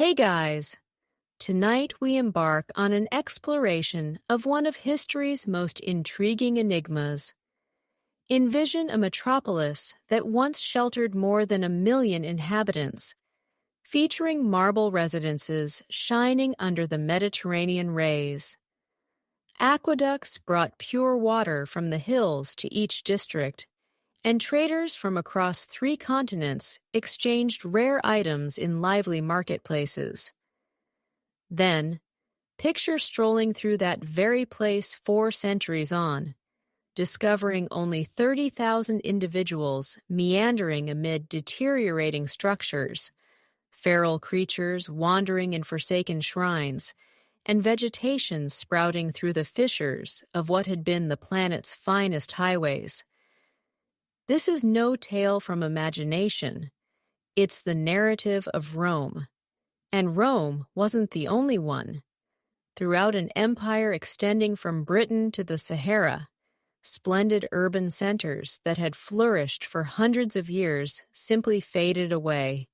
Hey guys! Tonight we embark on an exploration of one of history's most intriguing enigmas. Envision a metropolis that once sheltered more than 1 million inhabitants, featuring marble residences shining under the Mediterranean rays. Aqueducts brought pure water from the hills to each district, and traders from across 3 continents exchanged rare items in lively marketplaces. Then, picture strolling through that very place 4 centuries on, discovering only 30,000 individuals meandering amid deteriorating structures, feral creatures wandering in forsaken shrines, and vegetation sprouting through the fissures of what had been the planet's finest highways. This is no tale from imagination. It's the narrative of Rome. And Rome wasn't the only one. Throughout an empire extending from Britain to the Sahara, splendid urban centers that had flourished for hundreds of years simply faded away.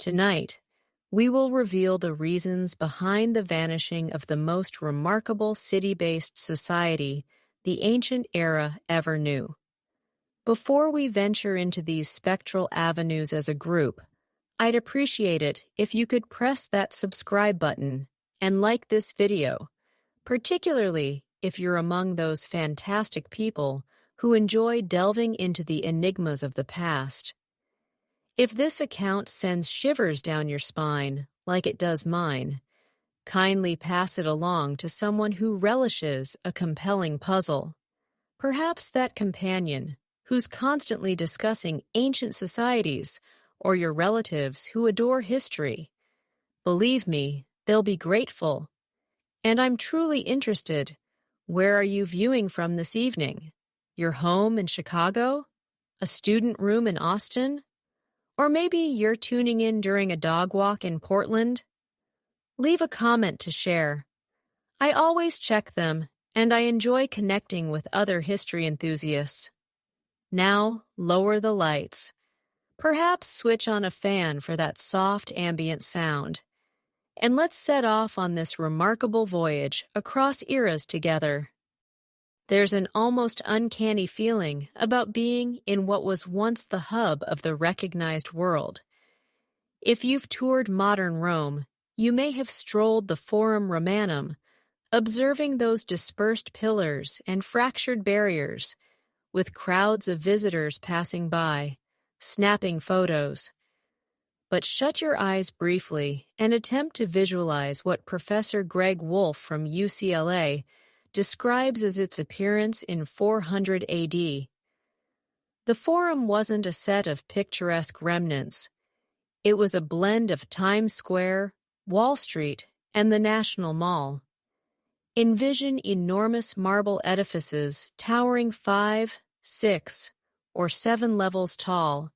Tonight, we will reveal the reasons behind the vanishing of the most remarkable city-based society the ancient era ever knew. Before we venture into these spectral avenues as a group, I'd appreciate it if you could press that subscribe button and like this video, particularly if you're among those fantastic people who enjoy delving into the enigmas of the past. If this account sends shivers down your spine, like it does mine, kindly pass it along to someone who relishes a compelling puzzle. Perhaps that companion who's constantly discussing ancient societies, or your relatives who adore history. Believe me, they'll be grateful. And I'm truly interested. Where are you viewing from this evening? Your home in Chicago? A student room in Austin? Or maybe you're tuning in during a dog walk in Portland? Leave a comment to share. I always check them, and I enjoy connecting with other history enthusiasts. Now, lower the lights. Perhaps switch on a fan for that soft ambient sound. And let's set off on this remarkable voyage across eras together. There's an almost uncanny feeling about being in what was once the hub of the recognized world. If you've toured modern Rome, you may have strolled the Forum Romanum, observing those dispersed pillars and fractured barriers, with crowds of visitors passing by, snapping photos. But shut your eyes briefly and attempt to visualize what Professor Greg Wolf from UCLA describes as its appearance in 400 AD. The Forum wasn't a set of picturesque remnants. It was a blend of Times Square, Wall Street, and the National Mall. Envision enormous marble edifices towering 5, 6, or 7 levels tall,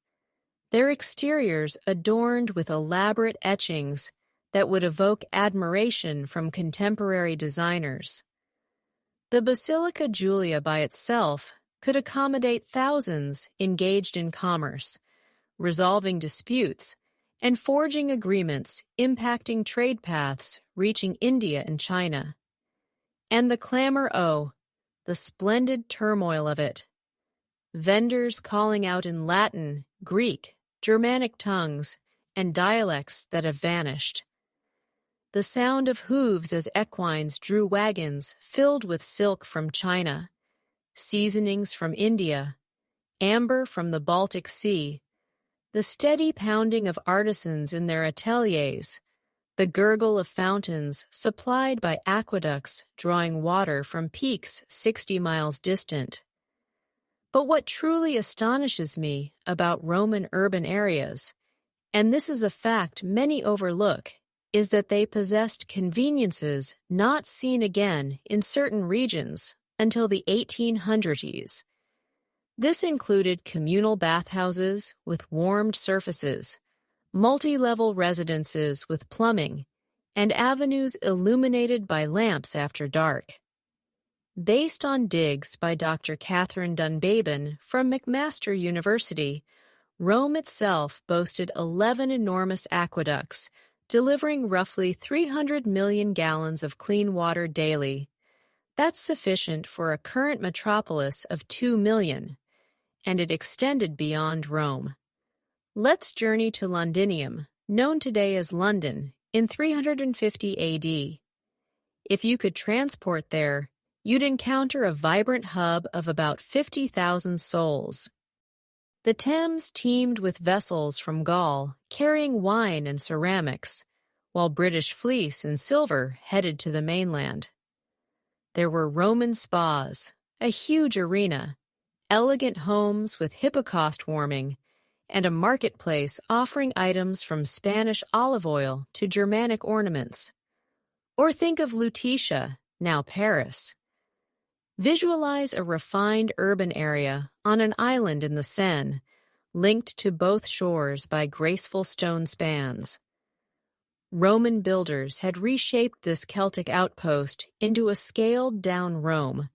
their exteriors adorned with elaborate etchings that would evoke admiration from contemporary designers. The Basilica Julia by itself could accommodate thousands engaged in commerce, resolving disputes, and forging agreements impacting trade paths reaching India and China. And the clamor, the splendid turmoil of it. Vendors calling out in Latin, Greek, Germanic tongues, and dialects that have vanished. The sound of hooves as equines drew wagons filled with silk from China, seasonings from India, amber from the Baltic Sea, the steady pounding of artisans in their ateliers, the gurgle of fountains supplied by aqueducts drawing water from peaks 60 miles distant. But what truly astonishes me about Roman urban areas, and this is a fact many overlook, is that they possessed conveniences not seen again in certain regions until the 1800s. This included communal bathhouses with warmed surfaces, multi-level residences with plumbing, and avenues illuminated by lamps after dark. Based on digs by Dr. Catherine Dunbabin from McMaster University, Rome itself boasted 11 enormous aqueducts delivering roughly 300 million gallons of clean water daily. That's sufficient for a current metropolis of 2 million, and it extended beyond Rome. Let's journey to Londinium, known today as London, in 350 AD. If you could transport there, you'd encounter a vibrant hub of about 50,000 souls. The Thames teemed with vessels from Gaul carrying wine and ceramics, while British fleece and silver headed to the mainland. There were Roman spas, a huge arena, elegant homes with hippocaust warming, and a marketplace offering items from Spanish olive oil to Germanic ornaments. Or think of Lutetia, now Paris. Visualize a refined urban area on an island in the Seine, linked to both shores by graceful stone spans. Roman builders had reshaped this Celtic outpost into a scaled-down Rome,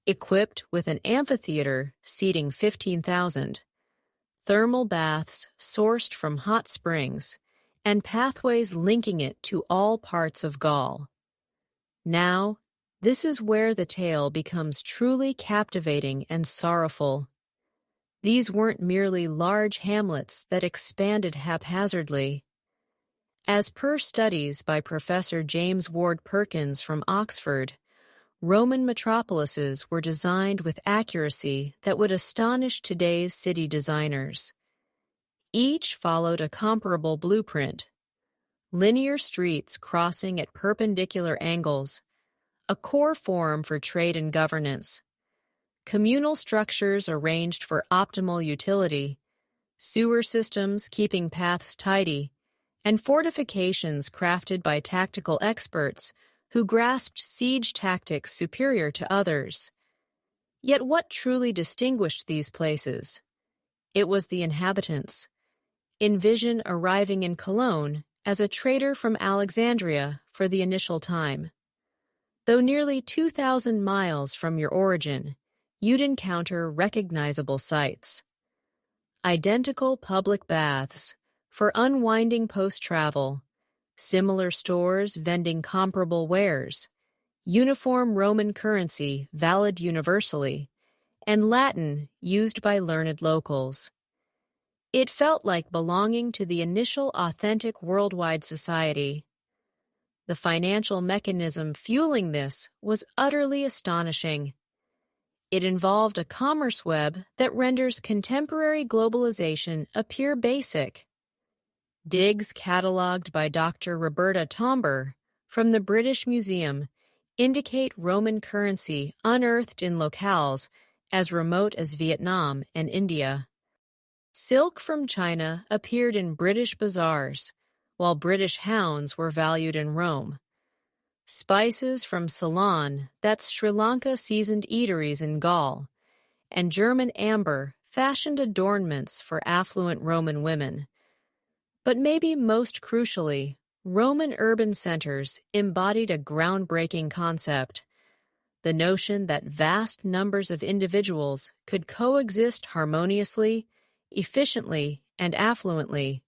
equipped with an amphitheater seating 15,000, thermal baths sourced from hot springs, and pathways linking it to all parts of Gaul. Now, this is where the tale becomes truly captivating and sorrowful. These weren't merely large hamlets that expanded haphazardly. As per studies by Professor James Ward Perkins from Oxford, Roman metropolises were designed with accuracy that would astonish today's city designers. Each followed a comparable blueprint: linear streets crossing at perpendicular angles, a core form for trade and governance, communal structures arranged for optimal utility, sewer systems keeping paths tidy, and fortifications crafted by tactical experts who grasped siege tactics superior to others. Yet what truly distinguished these places? It was the inhabitants. Envision arriving in Cologne as a trader from Alexandria for the initial time. Though nearly 2,000 miles from your origin, you'd encounter recognizable sights. Identical public baths for unwinding post-travel, similar stores vending comparable wares, uniform Roman currency valid universally, and Latin used by learned locals. It felt like belonging to the initial authentic worldwide society. The financial mechanism fueling this was utterly astonishing. It involved a commerce web that renders contemporary globalization appear basic. Digs catalogued by Dr. Roberta Tomber from the British Museum indicate Roman currency unearthed in locales as remote as Vietnam and India. Silk from China appeared in British bazaars, while British hounds were valued in Rome. Spices from Ceylon, that's Sri Lanka seasoned eateries in Gaul, and German amber fashioned adornments for affluent Roman women. But maybe most crucially, Roman urban centers embodied a groundbreaking concept: the notion that vast numbers of individuals could coexist harmoniously, efficiently, and affluently.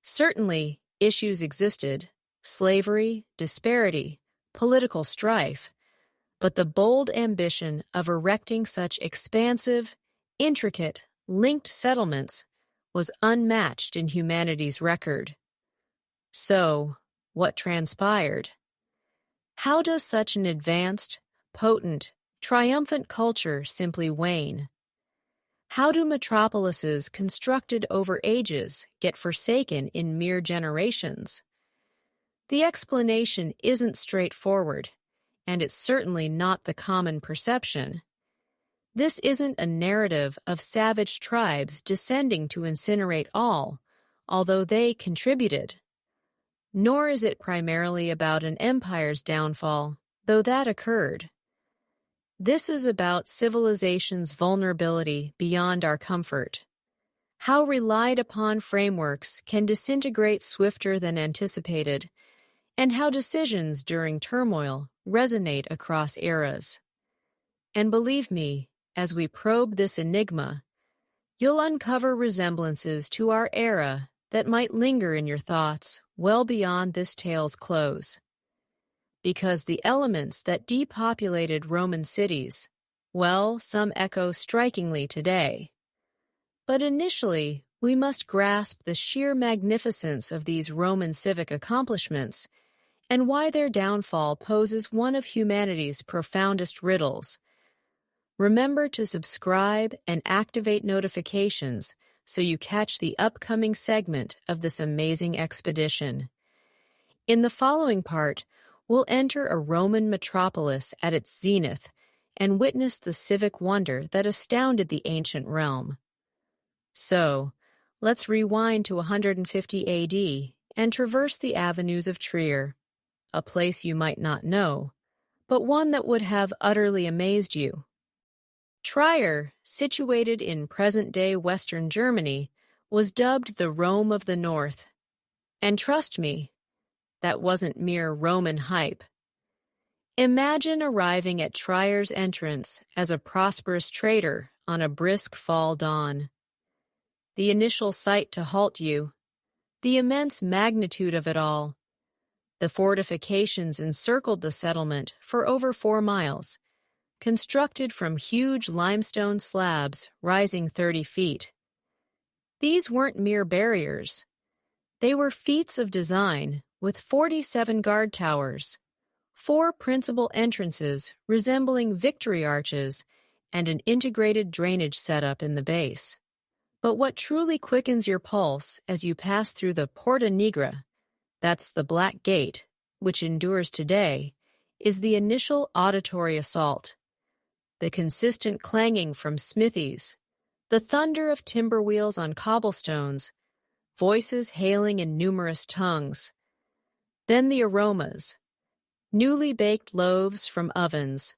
Certainly, issues existed: slavery, disparity, political strife, but the bold ambition of erecting such expansive, intricate, linked settlements was unmatched in humanity's record. So, what transpired? How does such an advanced, potent, triumphant culture simply wane? How do metropolises constructed over ages get forsaken in mere generations? The explanation isn't straightforward, and it's certainly not the common perception. This isn't a narrative of savage tribes descending to incinerate all, although they contributed. Nor is it primarily about an empire's downfall, though that occurred. This is about civilization's vulnerability beyond our comfort. How relied-upon frameworks can disintegrate swifter than anticipated, and how decisions during turmoil resonate across eras. And believe me, as we probe this enigma, you'll uncover resemblances to our era that might linger in your thoughts well beyond this tale's close. Because the elements that depopulated Roman cities, well, some echo strikingly today. But initially, we must grasp the sheer magnificence of these Roman civic accomplishments and why their downfall poses one of humanity's profoundest riddles. Remember to subscribe and activate notifications so you catch the upcoming segment of this amazing expedition. In the following part, we'll enter a Roman metropolis at its zenith and witness the civic wonder that astounded the ancient realm. So, let's rewind to 150 AD and traverse the avenues of Trier, a place you might not know, but one that would have utterly amazed you. Trier, situated in present-day Western Germany, was dubbed the Rome of the North. And trust me, that wasn't mere Roman hype. Imagine arriving at Trier's entrance as a prosperous trader on a brisk fall dawn. The initial sight to halt you, the immense magnitude of it all. The fortifications encircled the settlement for over 4 miles, constructed from huge limestone slabs rising 30 feet. These weren't mere barriers. They were feats of design with 47 guard towers, 4 principal entrances resembling victory arches, and an integrated drainage setup in the base. But what truly quickens your pulse as you pass through the Porta Nigra, that's the Black Gate, which endures today, is the initial auditory assault. The consistent clanging from smithies, the thunder of timber wheels on cobblestones, voices hailing in numerous tongues. Then the aromas, newly baked loaves from ovens,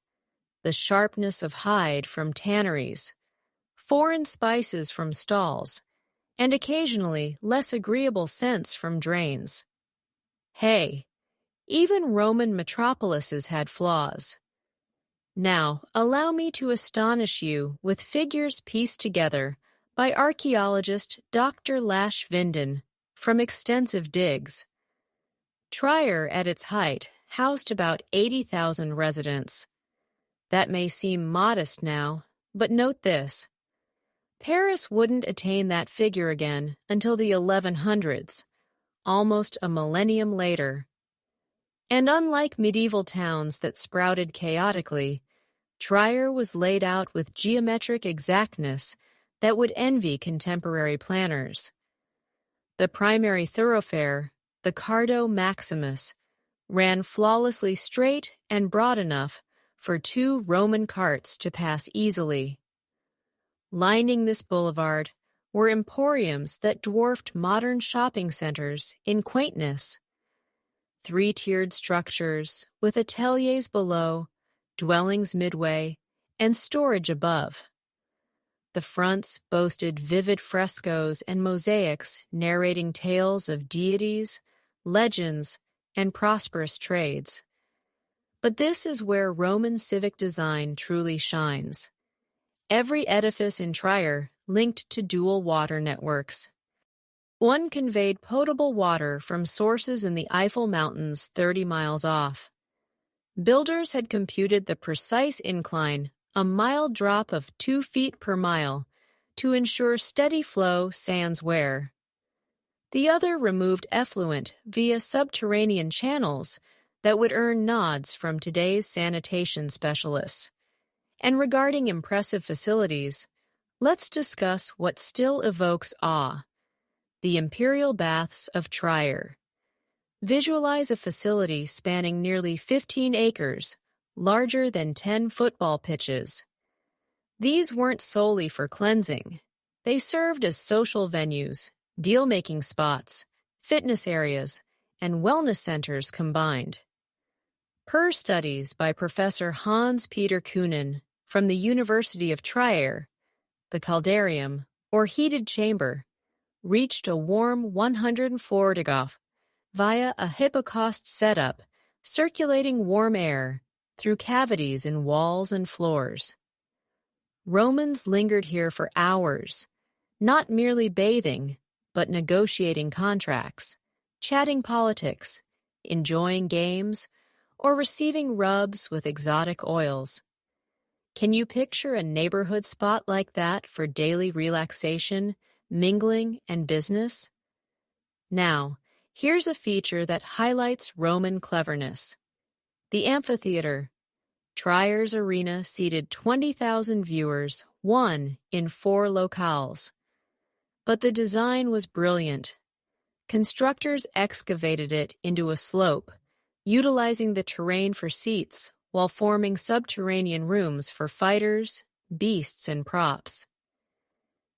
the sharpness of hide from tanneries, foreign spices from stalls, and occasionally less agreeable scents from drains. Hey, even Roman metropolises had flaws. Now, allow me to astonish you with figures pieced together by archaeologist Dr. Lash Vinden from extensive digs. Trier, at its height, housed about 80,000 residents. That may seem modest now, but note this. Paris wouldn't attain that figure again until the 1100s, almost a millennium later. And unlike medieval towns that sprouted chaotically, Trier was laid out with geometric exactness that would envy contemporary planners. The primary thoroughfare, the Cardo Maximus, ran flawlessly straight and broad enough for 2 Roman carts to pass easily. Lining this boulevard were emporiums that dwarfed modern shopping centers in quaintness. 3-tiered structures with ateliers below, dwellings midway, and storage above. The fronts boasted vivid frescoes and mosaics narrating tales of deities, legends, and prosperous trades. But this is where Roman civic design truly shines. Every edifice in Trier linked to dual water networks. One conveyed potable water from sources in the Eifel Mountains 30 miles off. Builders had computed the precise incline, a mild drop of 2 feet per mile, to ensure steady flow sans wear. The other removed effluent via subterranean channels that would earn nods from today's sanitation specialists. And regarding impressive facilities, let's discuss what still evokes awe: the imperial baths of Trier. Visualize a facility spanning nearly 15 acres, larger than 10 football pitches. These weren't solely for cleansing. They served as social venues, deal-making spots, fitness areas, and wellness centers combined. Per studies by Professor Hans-Peter Kühnen from the University of Trier, the caldarium, or heated chamber, reached a warm 104 degrees via a hypocaust setup, circulating warm air through cavities in walls and floors. Romans lingered here for hours, not merely bathing, but negotiating contracts, chatting politics, enjoying games, or receiving rubs with exotic oils. Can you picture a neighborhood spot like that for daily relaxation, mingling, and business? Now, here's a feature that highlights Roman cleverness. The amphitheater. Trier's arena seated 20,000 viewers, one in 4 locales. But the design was brilliant. Constructors excavated it into a slope, utilizing the terrain for seats while forming subterranean rooms for fighters, beasts, and props.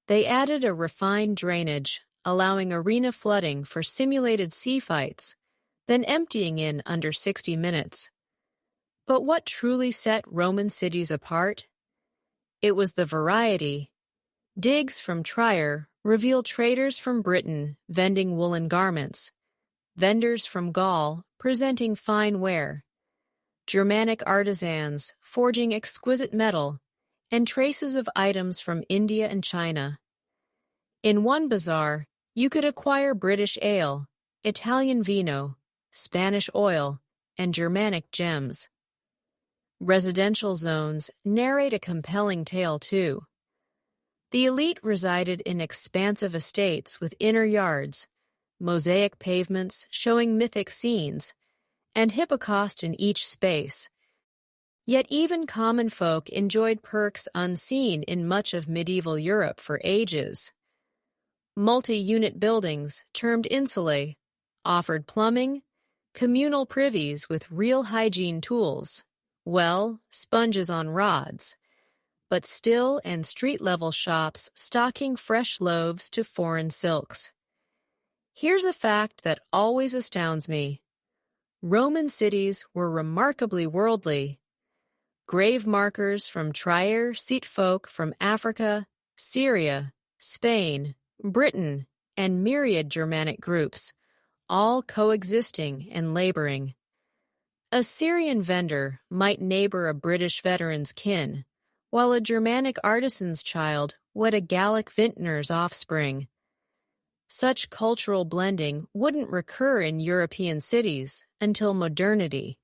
They added a refined drainage, allowing arena flooding for simulated sea fights, then emptying in under 60 minutes. But what truly set Roman cities apart? It was the variety. Digs from Trier reveal traders from Britain vending woolen garments, vendors from Gaul presenting fine ware, Germanic artisans forging exquisite metal, and traces of items from India and China. In one bazaar, you could acquire British ale, Italian vino, Spanish oil, and Germanic gems. Residential zones narrate a compelling tale, too. The elite resided in expansive estates with inner yards, mosaic pavements showing mythic scenes, and hippocaust in each space. Yet even common folk enjoyed perks unseen in much of medieval Europe for ages. Multi-unit buildings, termed insulae, offered plumbing, communal privies with real hygiene tools, sponges on rods, but still and street-level shops stocking fresh loaves to foreign silks. Here's a fact that always astounds me. Roman cities were remarkably worldly. Grave markers from Trier seat folk from Africa, Syria, Spain, Britain, and myriad Germanic groups, all coexisting and laboring. A Syrian vendor might neighbor a British veteran's kin, while a Germanic artisan's child wed a Gallic vintner's offspring. Such cultural blending wouldn't recur in European cities until modernity.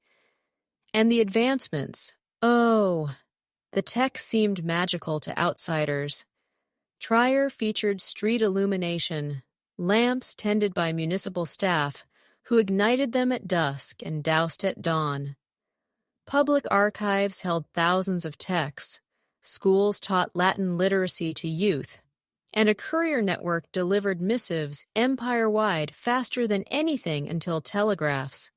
And the advancements, the tech seemed magical to outsiders. Trier featured street illumination, lamps tended by municipal staff, who ignited them at dusk and doused at dawn. Public archives held thousands of texts, schools taught Latin literacy to youth, and a courier network delivered missives empire-wide faster than anything until telegraphs.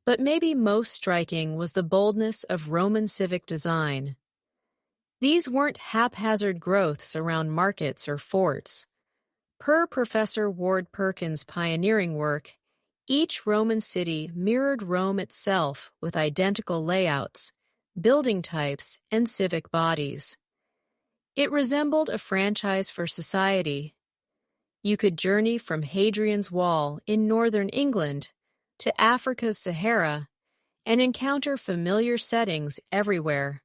But maybe most striking was the boldness of Roman civic design. These weren't haphazard growths around markets or forts. Per Professor Ward Perkins' pioneering work, each Roman city mirrored Rome itself with identical layouts, building types, and civic bodies. It resembled a franchise for society. You could journey from Hadrian's Wall in northern England to Africa's Sahara and encounter familiar settings everywhere.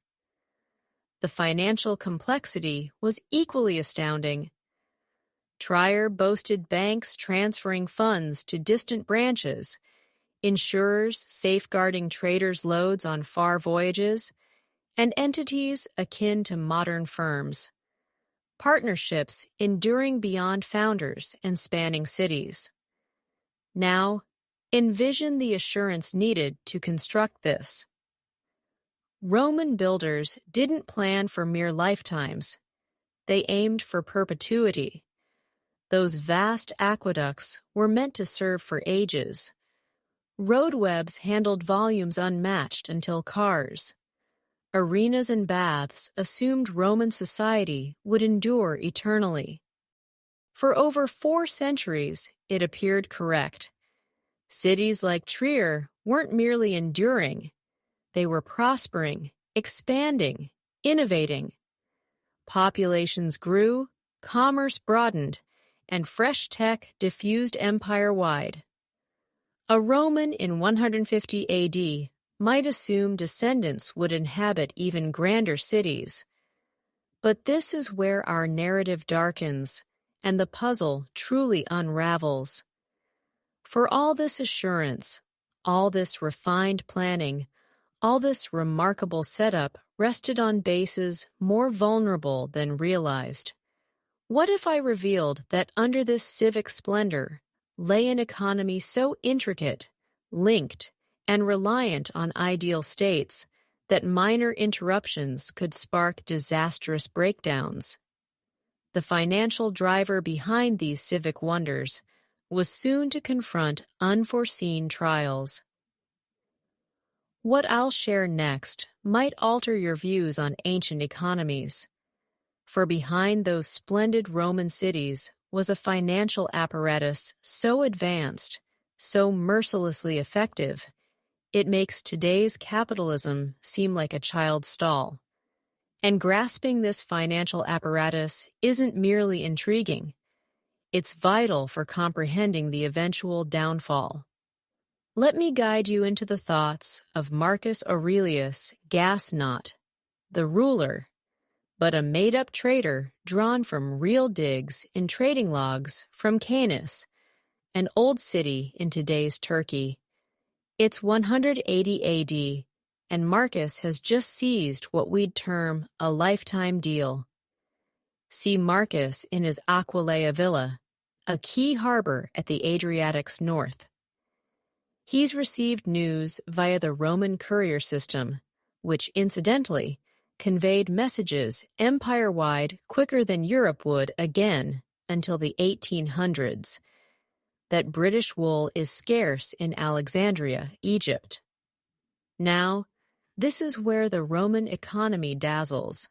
The financial complexity was equally astounding. Trier boasted banks transferring funds to distant branches, insurers safeguarding traders' loads on far voyages, and entities akin to modern firms. Partnerships enduring beyond founders and spanning cities. Now, envision the assurance needed to construct this. Roman builders didn't plan for mere lifetimes. They aimed for perpetuity. Those vast aqueducts were meant to serve for ages. Road webs handled volumes unmatched until cars. Arenas and baths assumed Roman society would endure eternally. For over 4 centuries, it appeared correct. Cities like Trier weren't merely enduring. They were prospering, expanding, innovating. Populations grew, commerce broadened, and fresh tech diffused empire-wide. A Roman in 150 AD might assume descendants would inhabit even grander cities. But this is where our narrative darkens, and the puzzle truly unravels. For all this assurance, all this refined planning, all this remarkable setup rested on bases more vulnerable than realized. What if I revealed that under this civic splendor lay an economy so intricate, linked, and reliant on ideal states that minor interruptions could spark disastrous breakdowns? The financial driver behind these civic wonders was soon to confront unforeseen trials. What I'll share next might alter your views on ancient economies. For behind those splendid Roman cities was a financial apparatus so advanced, so mercilessly effective, it makes today's capitalism seem like a child's doll. And grasping this financial apparatus isn't merely intriguing. It's vital for comprehending the eventual downfall. Let me guide you into the thoughts of Marcus Aurelius Gasnot, the ruler, but a made-up trader drawn from real digs in trading logs from Canis, an old city in today's Turkey. It's 180 AD, and Marcus has just seized what we'd term a lifetime deal. See Marcus in his Aquileia villa, a key harbor at the Adriatic's north. He's received news via the Roman courier system, which, incidentally, conveyed messages empire-wide quicker than Europe would again until the 1800s, that British wool is scarce in Alexandria, Egypt. Now, this is where the Roman economy dazzles.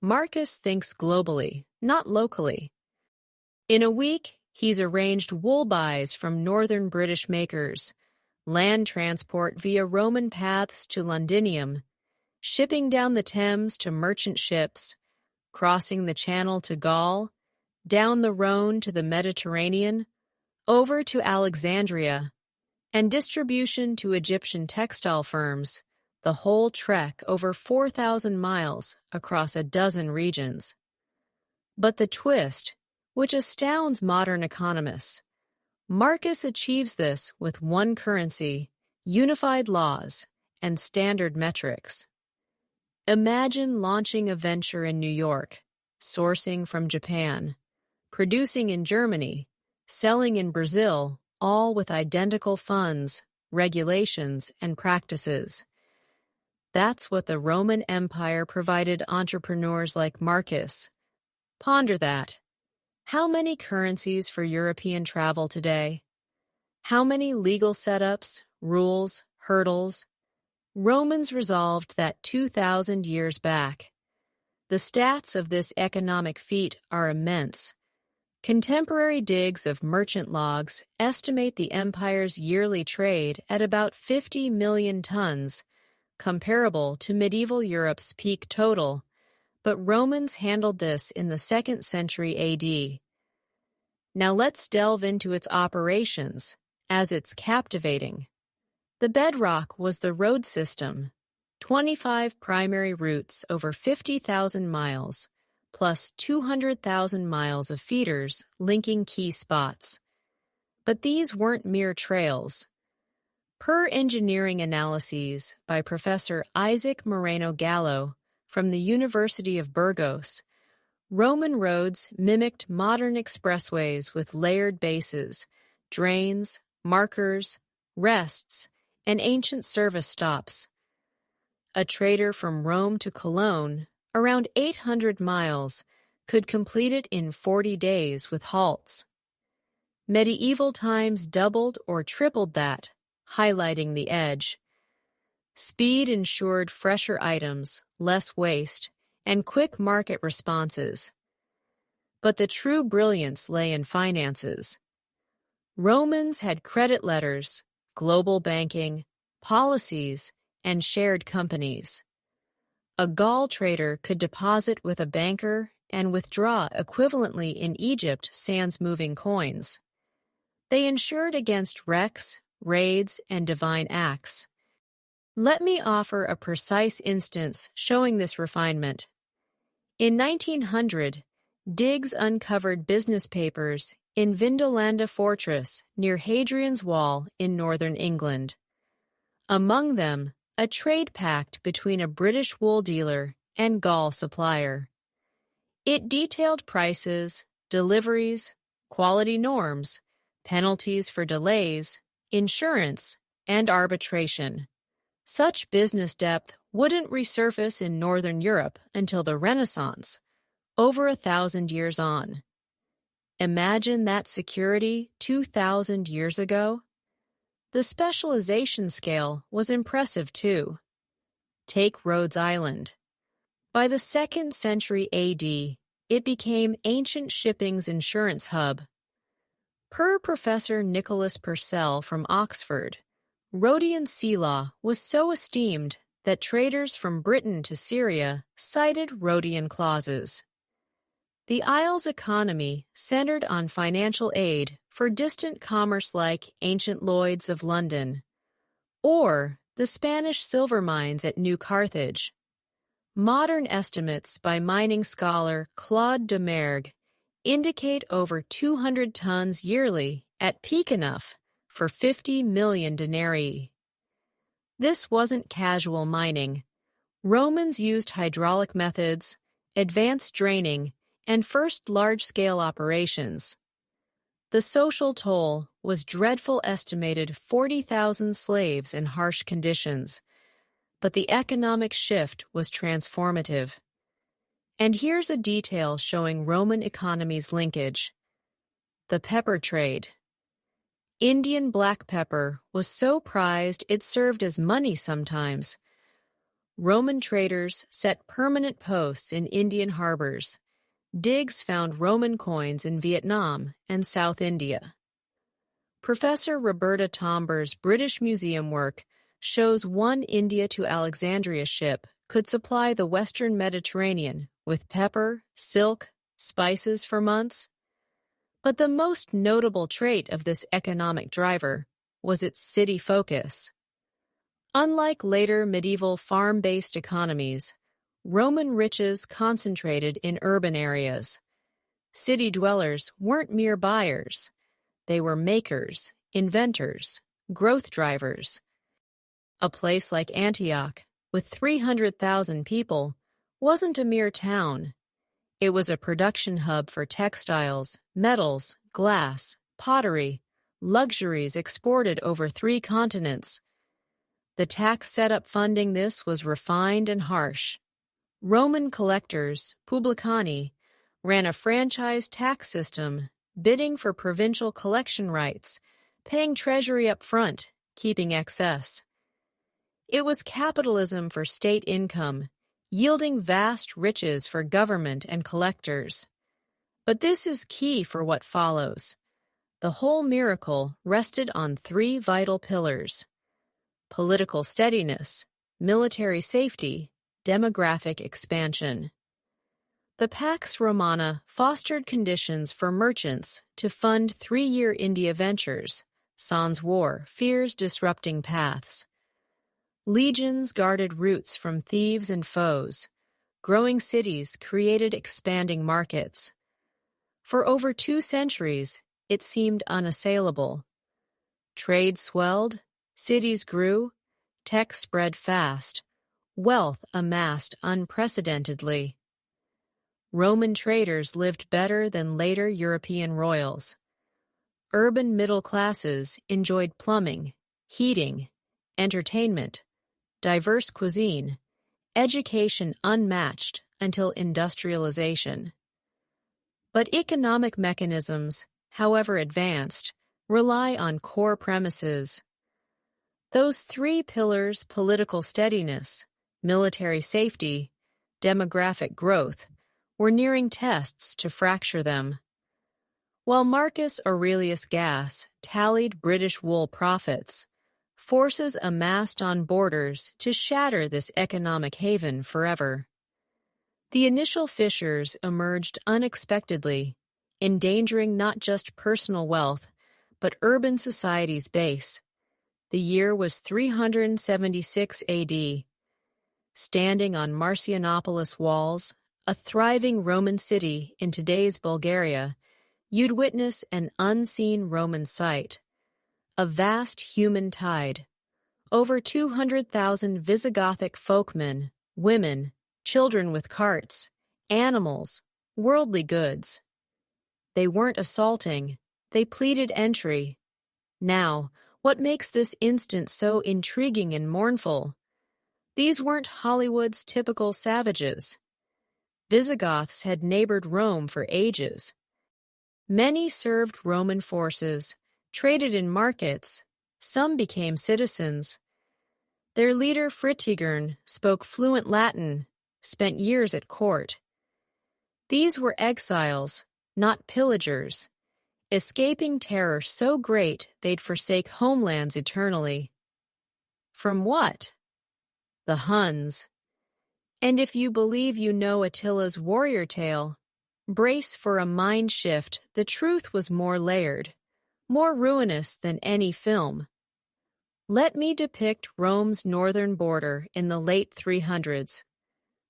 Marcus thinks globally, not locally. In a week, he's arranged wool buys from northern British makers, land transport via Roman paths to Londinium, shipping down the Thames to merchant ships, crossing the Channel to Gaul, down the Rhone to the Mediterranean, over to Alexandria, and distribution to Egyptian textile firms, the whole trek over 4,000 miles across a dozen regions. But the twist, which astounds modern economists, Marcus achieves this with one currency, unified laws, and standard metrics. Imagine launching a venture in New York, sourcing from Japan, producing in Germany, selling in Brazil, all with identical funds, regulations, and practices. That's what the Roman Empire provided entrepreneurs like Marcus. Ponder that. How many currencies for European travel today? How many legal setups, rules, hurdles? Romans resolved that 2,000 years back. The stats of this economic feat are immense. Contemporary digs of merchant logs estimate the empire's yearly trade at about 50 million tons, comparable to medieval Europe's peak total, but Romans handled this in the 2nd century AD. Now let's delve into its operations, as it's captivating. The bedrock was the road system, 25 primary routes over 50,000 miles, plus 200,000 miles of feeders linking key spots. But these weren't mere trails. Per engineering analyses by Professor Isaac Moreno Gallo from the University of Burgos, Roman roads mimicked modern expressways with layered bases, drains, markers, rests, and ancient service stops. A trader from Rome to Cologne, around 800 miles, could complete it in 40 days with halts. Medieval times doubled or tripled that, highlighting the edge. Speed ensured fresher items, less waste, and quick market responses. But the true brilliance lay in finances. Romans had credit letters, global banking, policies, and shared companies. A Gaul trader could deposit with a banker and withdraw equivalently in Egypt sans moving coins. They ensured against wrecks, raids, and divine acts. Let me offer a precise instance showing this refinement. In 1900, Diggs uncovered business papers in Vindolanda Fortress near Hadrian's Wall in northern England. Among them, a trade pact between a British wool dealer and Gaul supplier. It detailed prices, deliveries, quality norms, penalties for delays, insurance, and arbitration. Such business depth wouldn't resurface in Northern Europe until the Renaissance, over 1,000 years on. Imagine that security 2,000 years ago. The specialization scale was impressive too. Take Rhodes Island. By the 2nd century AD, it became ancient shipping's insurance hub. Per Professor Nicholas Purcell from Oxford, Rhodian sea law was so esteemed that traders from Britain to Syria cited Rhodian clauses. The Isles' economy centered on financial aid for distant commerce like ancient Lloyds of London, or the Spanish silver mines at New Carthage. Modern estimates by mining scholar Claude Demergue indicate over 200 tons yearly at peak enough for 50 million denarii. This wasn't casual mining. Romans used hydraulic methods, advanced draining, and first large-scale operations. The social toll was dreadful, estimated 40,000 slaves in harsh conditions, but the economic shift was transformative. And here's a detail showing Roman economy's linkage. The pepper trade. Indian black pepper was so prized it served as money sometimes. Roman traders set permanent posts in Indian harbors. Diggs found Roman coins in Vietnam and South India. Professor Roberta Tomber's British Museum work shows one India to Alexandria ship could supply the Western Mediterranean with pepper, silk, spices for months. But the most notable trait of this economic driver was its city focus. Unlike later medieval farm-based economies, Roman riches concentrated in urban areas. City dwellers weren't mere buyers. They were makers, inventors, growth drivers. A place like Antioch, with 300,000 people, wasn't a mere town. It was a production hub for textiles, metals, glass, pottery, luxuries exported over 3 continents. The tax setup funding this was refined and harsh. Roman collectors, publicani, ran a franchise tax system, bidding for provincial collection rights, paying treasury up front, keeping excess. It was capitalism for state income, yielding vast riches for government and collectors. But this is key for what follows. The whole miracle rested on 3 vital pillars: political steadiness, military safety, demographic expansion. The Pax Romana fostered conditions for merchants to fund 3-year India ventures, sans war, fears disrupting paths. Legions guarded routes from thieves and foes. Growing cities created expanding markets. For over 2 centuries, it seemed unassailable. Trade swelled, cities grew, tech spread fast, wealth amassed unprecedentedly. Roman traders lived better than later European royals. Urban middle classes enjoyed plumbing, heating, entertainment, diverse cuisine, education unmatched until industrialization. But economic mechanisms, however advanced, rely on core premises. Those 3 pillars, political steadiness, military safety, demographic growth, were nearing tests to fracture them. While Marcus Aurelius Gass tallied British wool profits, forces amassed on borders to shatter this economic haven forever. The initial fissures emerged unexpectedly, endangering not just personal wealth, but urban society's base. The year was 376 AD. Standing on Marcianopolis walls, a thriving Roman city in today's Bulgaria, you'd witness an unseen Roman sight, a vast human tide. Over 200,000 Visigothic folkmen, women, children with carts, animals, worldly goods. They weren't assaulting, they pleaded entry. Now, what makes this instant so intriguing and mournful? These weren't Hollywood's typical savages. Visigoths had neighbored Rome for ages. Many served Roman forces, traded in markets, some became citizens. Their leader Fritigern spoke fluent Latin, spent years at court. These were exiles, not pillagers, escaping terror so great they'd forsake homelands eternally. From what? The Huns. And if you believe you know Attila's warrior tale, brace for a mind shift. The truth was more layered, more ruinous than any film. Let me depict Rome's northern border in the late 300s.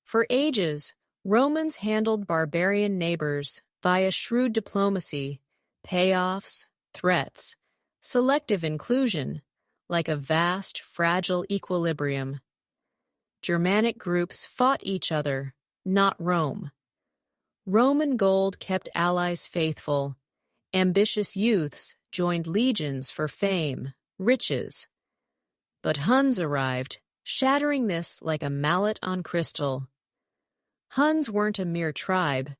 For ages, Romans handled barbarian neighbors via shrewd diplomacy, payoffs, threats, selective inclusion, like a vast, fragile equilibrium. Germanic groups fought each other, not Rome. Roman gold kept allies faithful. Ambitious youths joined legions for fame, riches. But Huns arrived, shattering this like a mallet on crystal. Huns weren't a mere tribe.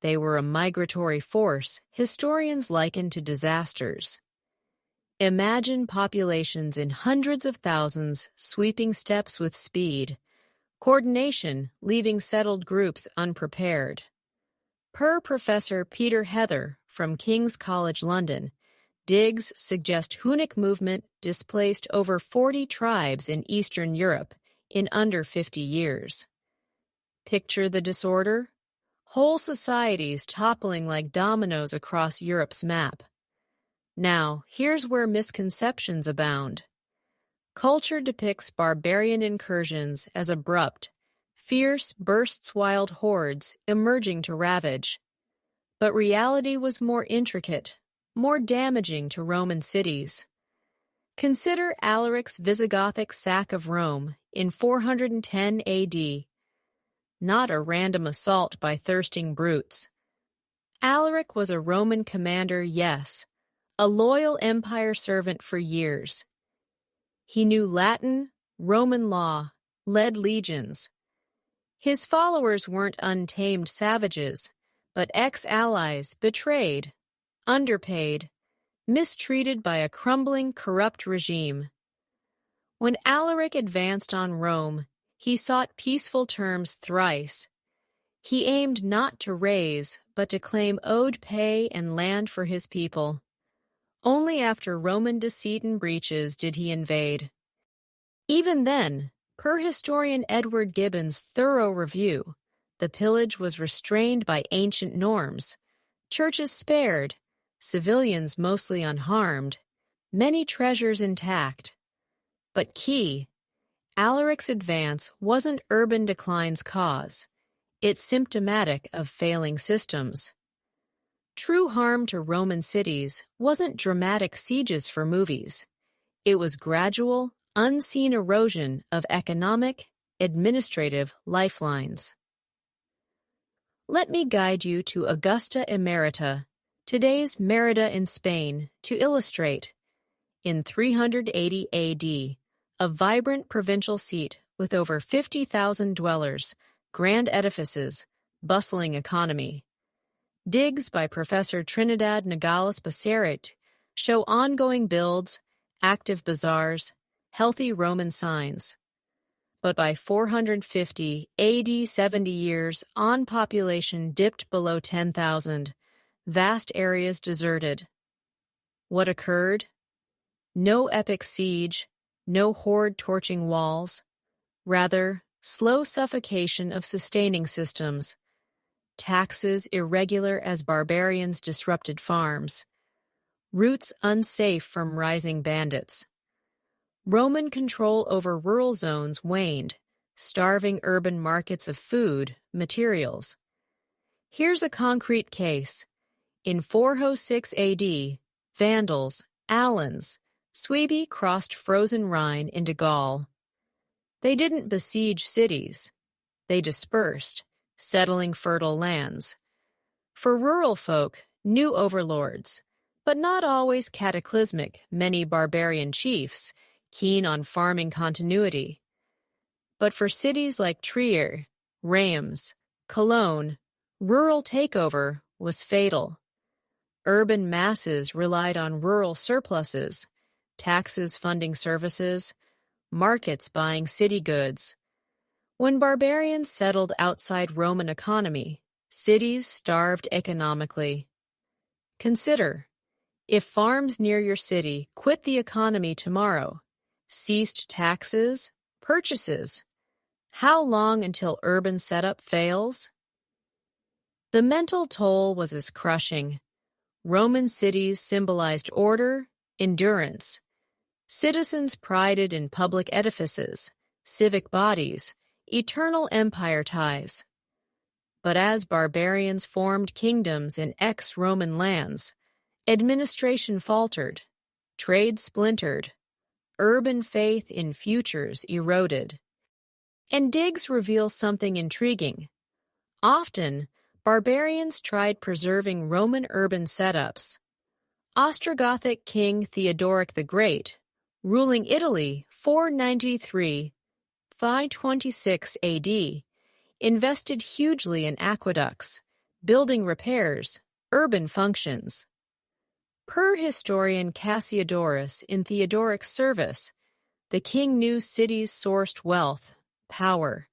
They were a migratory force historians liken to disasters. Imagine populations in hundreds of thousands sweeping steppes with speed, coordination leaving settled groups unprepared. Per Professor Peter Heather from King's College London, digs suggest Hunnic movement displaced over 40 tribes in Eastern Europe in under 50 years. Picture the disorder? Whole societies toppling like dominoes across Europe's map. Now, here's where misconceptions abound. Culture depicts barbarian incursions as abrupt, fierce bursts wild hordes emerging to ravage. But reality was more intricate, more damaging to Roman cities. Consider Alaric's Visigothic sack of Rome in 410 AD. Not a random assault by thirsting brutes. Alaric was a Roman commander, yes, a loyal empire servant for years. He knew Latin, Roman law, led legions. His followers weren't untamed savages, but ex-allies betrayed, underpaid, mistreated by a crumbling, corrupt regime. When Alaric advanced on Rome, he sought peaceful terms thrice. He aimed not to raise, but to claim owed pay and land for his people. Only after Roman deceit and breaches did he invade. Even then, per historian Edward Gibbon's thorough review, the pillage was restrained by ancient norms. Churches spared, civilians mostly unharmed, many treasures intact. But key, Alaric's advance wasn't urban decline's cause. It's symptomatic of failing systems. True harm to Roman cities wasn't dramatic sieges for movies. It was gradual, unseen erosion of economic, administrative lifelines. Let me guide you to Augusta Emerita, today's Merida in Spain, to illustrate. In 380 AD, a vibrant provincial seat with over 50,000 dwellers, grand edifices, bustling economy. Digs by Professor Trinidad Nogales Becerrit show ongoing builds, active bazaars, healthy Roman signs. But by 450 AD, 70 years on, population dipped below 10,000, vast areas deserted. What occurred? No epic siege, no horde torching walls. Rather, slow suffocation of sustaining systems. Taxes irregular as barbarians disrupted farms. Routes unsafe from rising bandits. Roman control over rural zones waned, starving urban markets of food, materials. Here's a concrete case. In 406 AD, Vandals, Alans, Suebi crossed frozen Rhine into Gaul. They didn't besiege cities. They dispersed, settling fertile lands. For rural folk, new overlords, but not always cataclysmic, many barbarian chiefs, keen on farming continuity. But for cities like Trier, Reims, Cologne, rural takeover was fatal. Urban masses relied on rural surpluses, taxes funding services, markets buying city goods. When barbarians settled outside Roman economy, cities starved economically. Consider, if farms near your city quit the economy tomorrow, ceased taxes, purchases, how long until urban setup fails? The mental toll was as crushing. Roman cities symbolized order, endurance. Citizens prided in public edifices, civic bodies, eternal empire ties. But as barbarians formed kingdoms in ex-Roman lands, administration faltered, trade splintered, urban faith in futures eroded. And digs reveal something intriguing. Often, barbarians tried preserving Roman urban setups. Ostrogothic King Theodoric the Great, ruling Italy 493–526 AD, invested hugely in aqueducts, building repairs, urban functions. Per historian Cassiodorus in Theodoric's service, the king knew cities sourced wealth, power.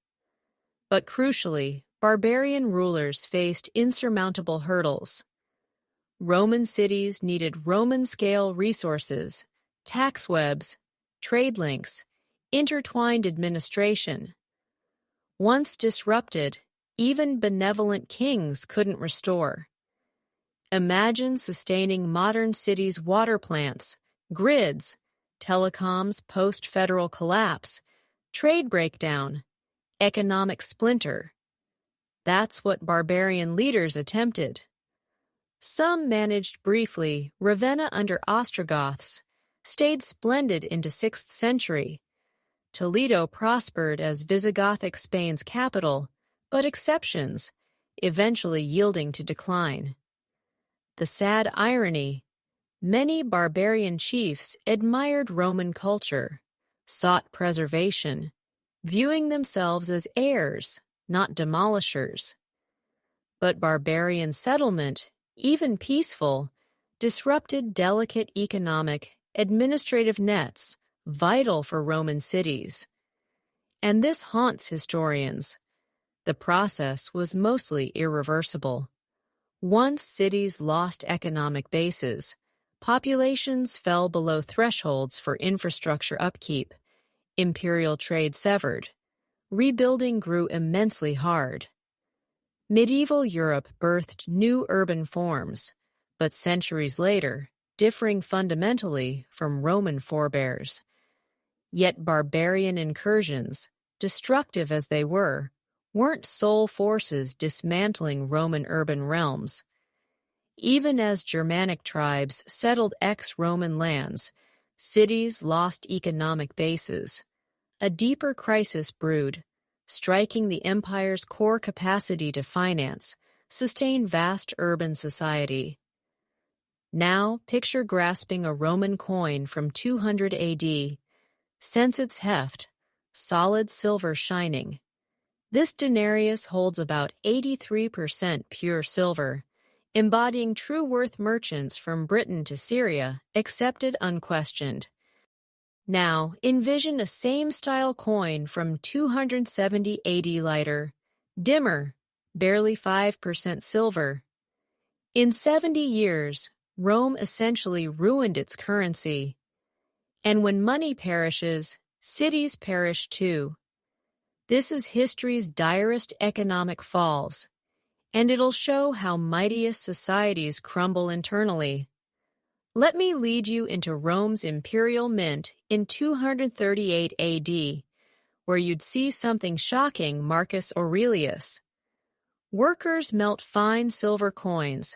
But crucially, barbarian rulers faced insurmountable hurdles. Roman cities needed Roman-scale resources, tax webs, trade links, intertwined administration. Once disrupted, even benevolent kings couldn't restore. Imagine sustaining modern cities' water plants, grids, telecoms post-federal collapse, trade breakdown, economic splinter. That's what barbarian leaders attempted. Some managed briefly. Ravenna under Ostrogoths stayed splendid into 6th century. Toledo prospered as Visigothic Spain's capital, but exceptions, eventually yielding to decline. The sad irony, many barbarian chiefs admired Roman culture, sought preservation, viewing themselves as heirs, not demolishers. But barbarian settlement, even peaceful, disrupted delicate economic, administrative nets vital for Roman cities. And this haunts historians. The process was mostly irreversible. Once cities lost economic bases, populations fell below thresholds for infrastructure upkeep, imperial trade severed, rebuilding grew immensely hard. Medieval Europe birthed new urban forms, but centuries later, differing fundamentally from Roman forebears. Yet barbarian incursions, destructive as they weren't sole forces dismantling Roman urban realms. Even as Germanic tribes settled ex-Roman lands, cities lost economic bases. A deeper crisis brewed, striking the empire's core capacity to finance, sustain vast urban society. Now picture grasping a Roman coin from 200 AD. Sense its heft, solid silver shining. This denarius holds about 83% pure silver, embodying true worth merchants from Britain to Syria, accepted unquestioned. Now, envision a same-style coin from 270 AD lighter, dimmer, barely 5% silver. In 70 years, Rome essentially ruined its currency. And when money perishes, cities perish too. This is history's direst economic falls, and it'll show how mightiest societies crumble internally. Let me lead you into Rome's imperial mint in 238 AD, where you'd see something shocking, Marcus Aurelius. Workers melt fine silver coins,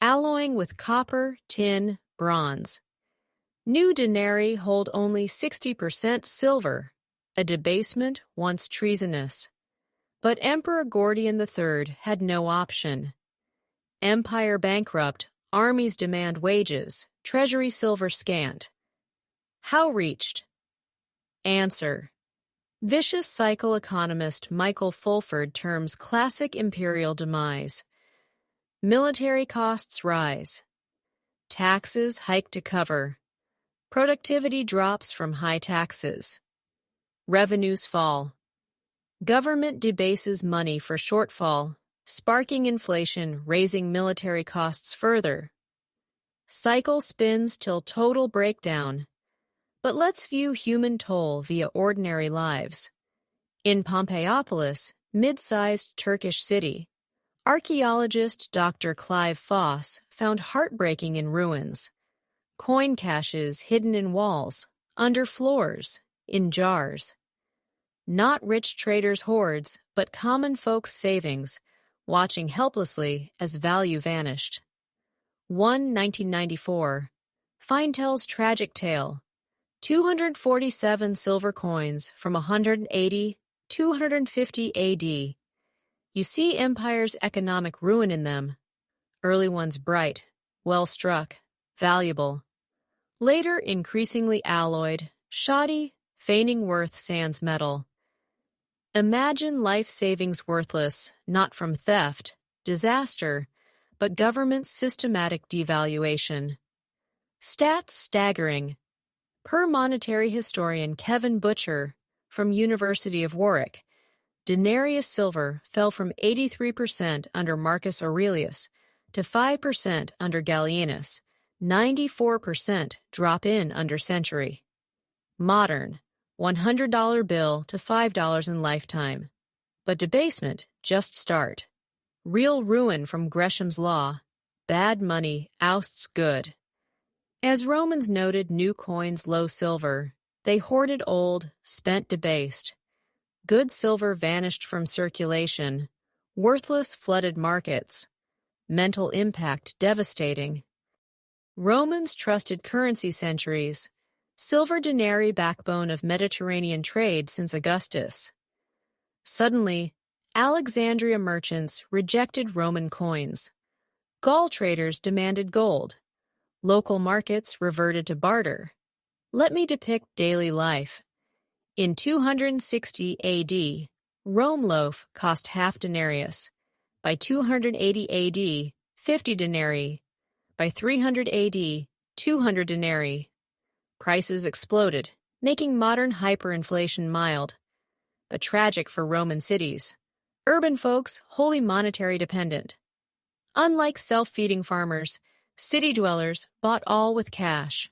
alloying with copper, tin, bronze. New denarii hold only 60% silver, a debasement once treasonous. But Emperor Gordian III had no option. Empire bankrupt, armies demand wages, treasury silver scant. How reached? Answer. Vicious cycle economist Michael Fulford terms classic imperial demise. Military costs rise. Taxes hike to cover. Productivity drops from high taxes. Revenues fall. Government debases money for shortfall, sparking inflation, raising military costs further. Cycle spins till total breakdown. But let's view human toll via ordinary lives. In Pompeiopolis, mid-sized Turkish city, archaeologist Dr. Clive Foss found heartbreaking in ruins. Coin caches hidden in walls, under floors, in jars. Not rich traders' hoards, but common folks' savings, watching helplessly as value vanished. 1994. Feintel's tragic tale. 247 silver coins from 180, 250 AD. You see empire's economic ruin in them. Early ones bright, well struck, valuable. Later increasingly alloyed, shoddy, feigning worth sans metal. Imagine life savings worthless, not from theft, disaster, but government systematic devaluation. Stats staggering. Per monetary historian Kevin Butcher from University of Warwick, denarius silver fell from 83% under Marcus Aurelius to 5% under Gallienus, 94% drop in under Century. Modern, $100 bill to $5 in lifetime. But debasement just start. Real ruin from Gresham's law. Bad money ousts good. As Romans noted new coins low silver, they hoarded old, spent debased. Good silver vanished from circulation. Worthless flooded markets. Mental impact devastating. Romans trusted currency centuries. Silver denarii backbone of Mediterranean trade since Augustus. Suddenly, Alexandria merchants rejected Roman coins. Gaul traders demanded gold. Local markets reverted to barter. Let me depict daily life. In 260 AD, Rome loaf cost half denarius. By 280 AD, 50 denarii. By 300 AD, 200 denarii. Prices exploded, making modern hyperinflation mild, but tragic for Roman cities. Urban folks wholly monetary dependent. Unlike self-feeding farmers, city dwellers bought all with cash.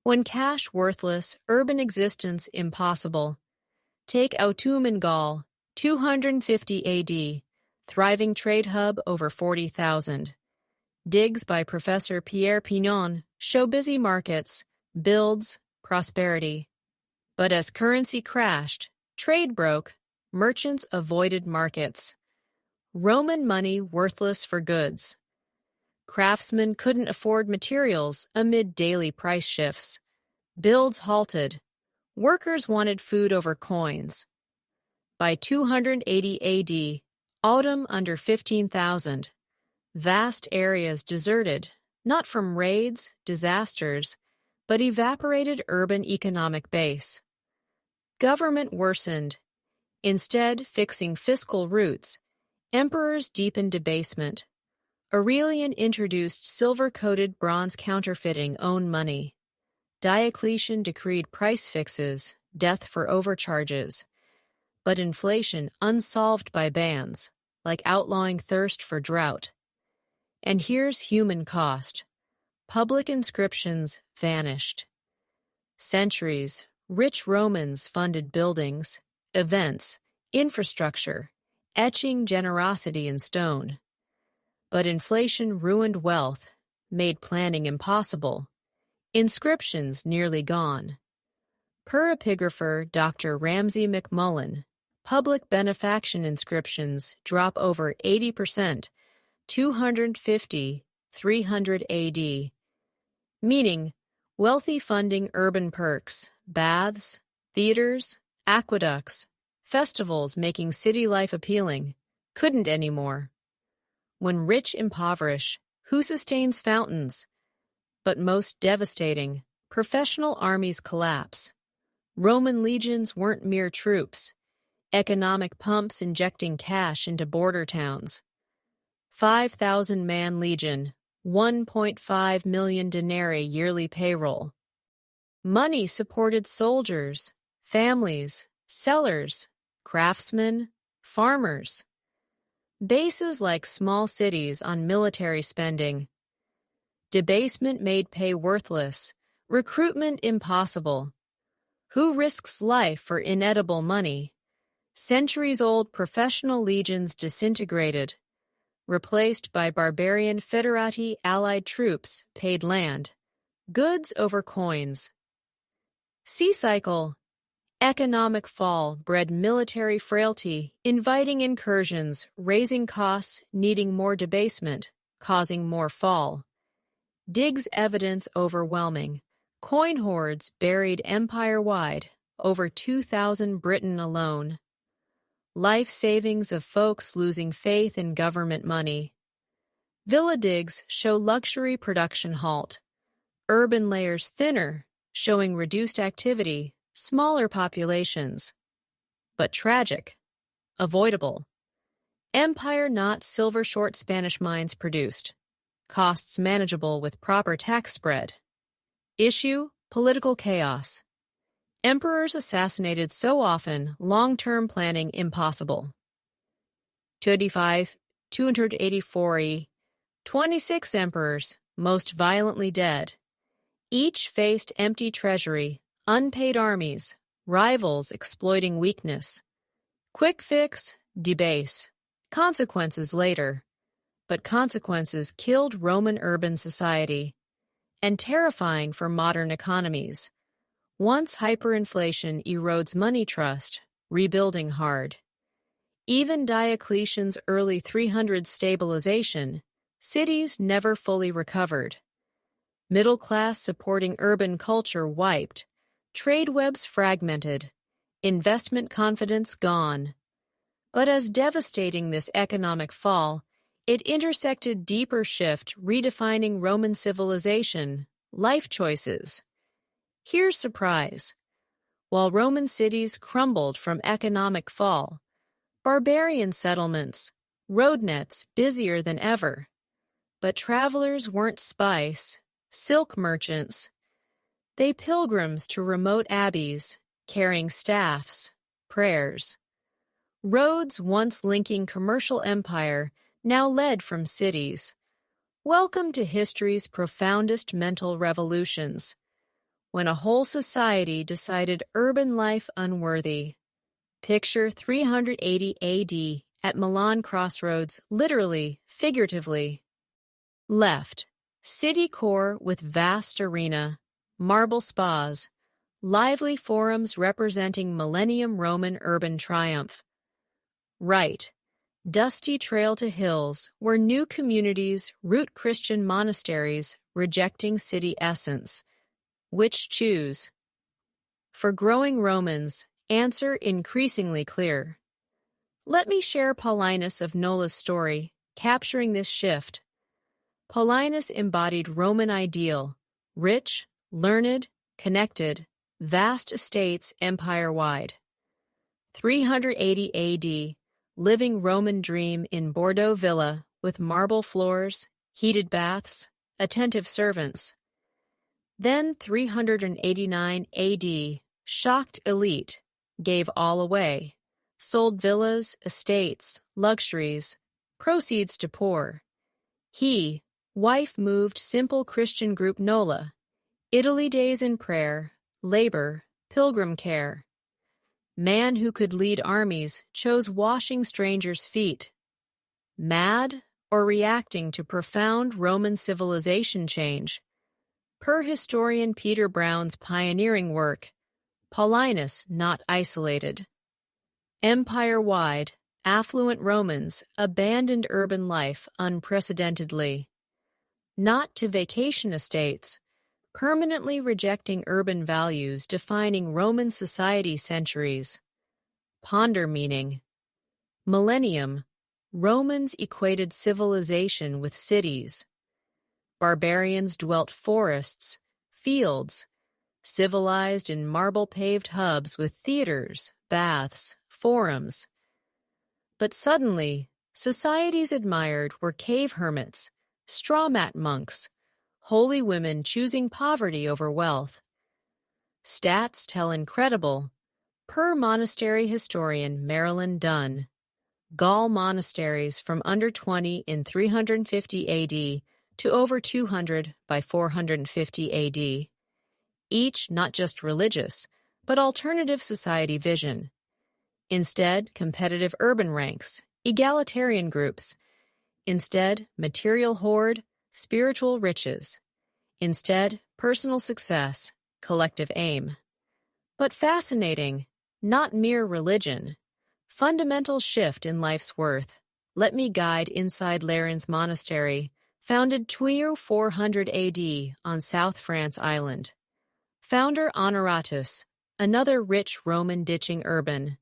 When cash worthless, urban existence impossible. Take Autum in Gaul, 250 AD, thriving trade hub over 40,000. Digs by Professor Pierre Pignon show busy markets, builds, prosperity. But as currency crashed, trade broke, merchants avoided markets. Roman money worthless for goods. Craftsmen couldn't afford materials amid daily price shifts. Builds halted. Workers wanted food over coins. By 280 AD, autumn under 15,000. Vast areas deserted, not from raids, disasters, but evaporated urban economic base. Government worsened. Instead, fixing fiscal roots, emperors deepened debasement. Aurelian introduced silver-coated bronze counterfeiting own money. Diocletian decreed price fixes, death for overcharges. But inflation unsolved by bans, like outlawing thirst for drought. And here's human cost. Public inscriptions vanished. Centuries, rich Romans funded buildings, events, infrastructure, etching generosity in stone. But inflation ruined wealth, made planning impossible. Inscriptions nearly gone. Per epigrapher Dr. Ramsay McMullen, public benefaction inscriptions drop over 80%, 250–300 AD, meaning wealthy funding urban perks, baths, theaters, aqueducts, festivals making city life appealing, couldn't anymore. When rich impoverish, who sustains fountains? But most devastating, professional armies collapse. Roman legions weren't mere troops, economic pumps injecting cash into border towns. 5,000-man legion, 1.5 million denarii yearly payroll. Money supported soldiers, families, sellers, craftsmen, farmers. Bases like small cities on military spending. Debasement made pay worthless, recruitment impossible. Who risks life for inedible money? Centuries-old professional legions disintegrated, replaced by barbarian federati allied troops paid land, goods over coins. Sea cycle. Economic fall bred military frailty, inviting incursions, raising costs, needing more debasement, causing more fall. Diggs evidence overwhelming. Coin hoards buried empire-wide, over 2,000 Britain alone. Life savings of folks losing faith in government money. Villa digs show luxury production halt. Urban layers thinner, showing reduced activity, smaller populations. But tragic. Avoidable. Empire not silver short Spanish mines produced. Costs manageable with proper tax spread. Issue, political chaos. Emperors assassinated so often, long-term planning impossible. 284, 26 emperors, most violently dead. Each faced empty treasury, unpaid armies, rivals exploiting weakness. Quick fix, debase. Consequences later. But consequences killed Roman urban society. And terrifying for modern economies. Once hyperinflation erodes money trust, rebuilding hard. Even Diocletian's early 300 stabilization, cities never fully recovered. Middle class supporting urban culture wiped, trade webs fragmented, investment confidence gone. But as devastating this economic fall, it intersected deeper shift redefining Roman civilization, life choices. Here's surprise. While Roman cities crumbled from economic fall, barbarian settlements, road nets busier than ever. But travelers weren't spice, silk merchants. They pilgrims to remote abbeys, carrying staffs, prayers. Roads once linking commercial empire now led from cities. Welcome to history's profoundest mental revolutions, when a whole society decided urban life unworthy. Picture 380 AD at Milan crossroads, literally, figuratively. Left, city core with vast arena, marble spas, lively forums representing millennium Roman urban triumph. Right, dusty trail to hills where new communities root Christian monasteries rejecting city essence. Which choose? For growing Romans, answer increasingly clear. Let me share Paulinus of Nola's story, capturing this shift. Paulinus embodied Roman ideal, rich, learned, connected, vast estates empire-wide. 380 AD, living Roman dream in Bordeaux villa with marble floors, heated baths, attentive servants. Then 389 AD, shocked elite, gave all away, sold villas, estates, luxuries, proceeds to poor. He, wife moved simple Christian group Nola, Italy days in prayer, labor, pilgrim care. Man who could lead armies chose washing strangers' feet. Mad or reacting to profound Roman civilization change? Per historian Peter Brown's pioneering work, Paulinus not isolated. Empire-wide, affluent Romans abandoned urban life unprecedentedly. Not to vacation estates, permanently rejecting urban values defining Roman society centuries. Ponder meaning. Millennium, Romans equated civilization with cities. Barbarians dwelt forests, fields, civilized in marble-paved hubs with theaters, baths, forums. But suddenly, societies admired were cave hermits, straw mat monks, holy women choosing poverty over wealth. Stats tell incredible, per monastery historian Marilyn Dunn, Gaul monasteries from under 20 in 350 AD to over 200 by 450 AD. Each not just religious, but alternative society vision. Instead, competitive urban ranks, egalitarian groups. Instead, material hoard, spiritual riches. Instead, personal success, collective aim. But fascinating, not mere religion. Fundamental shift in life's worth. Let me guide inside Lérin's monastery, founded 400 AD on South France Island. Founder Honoratus, another rich Roman ditching urban.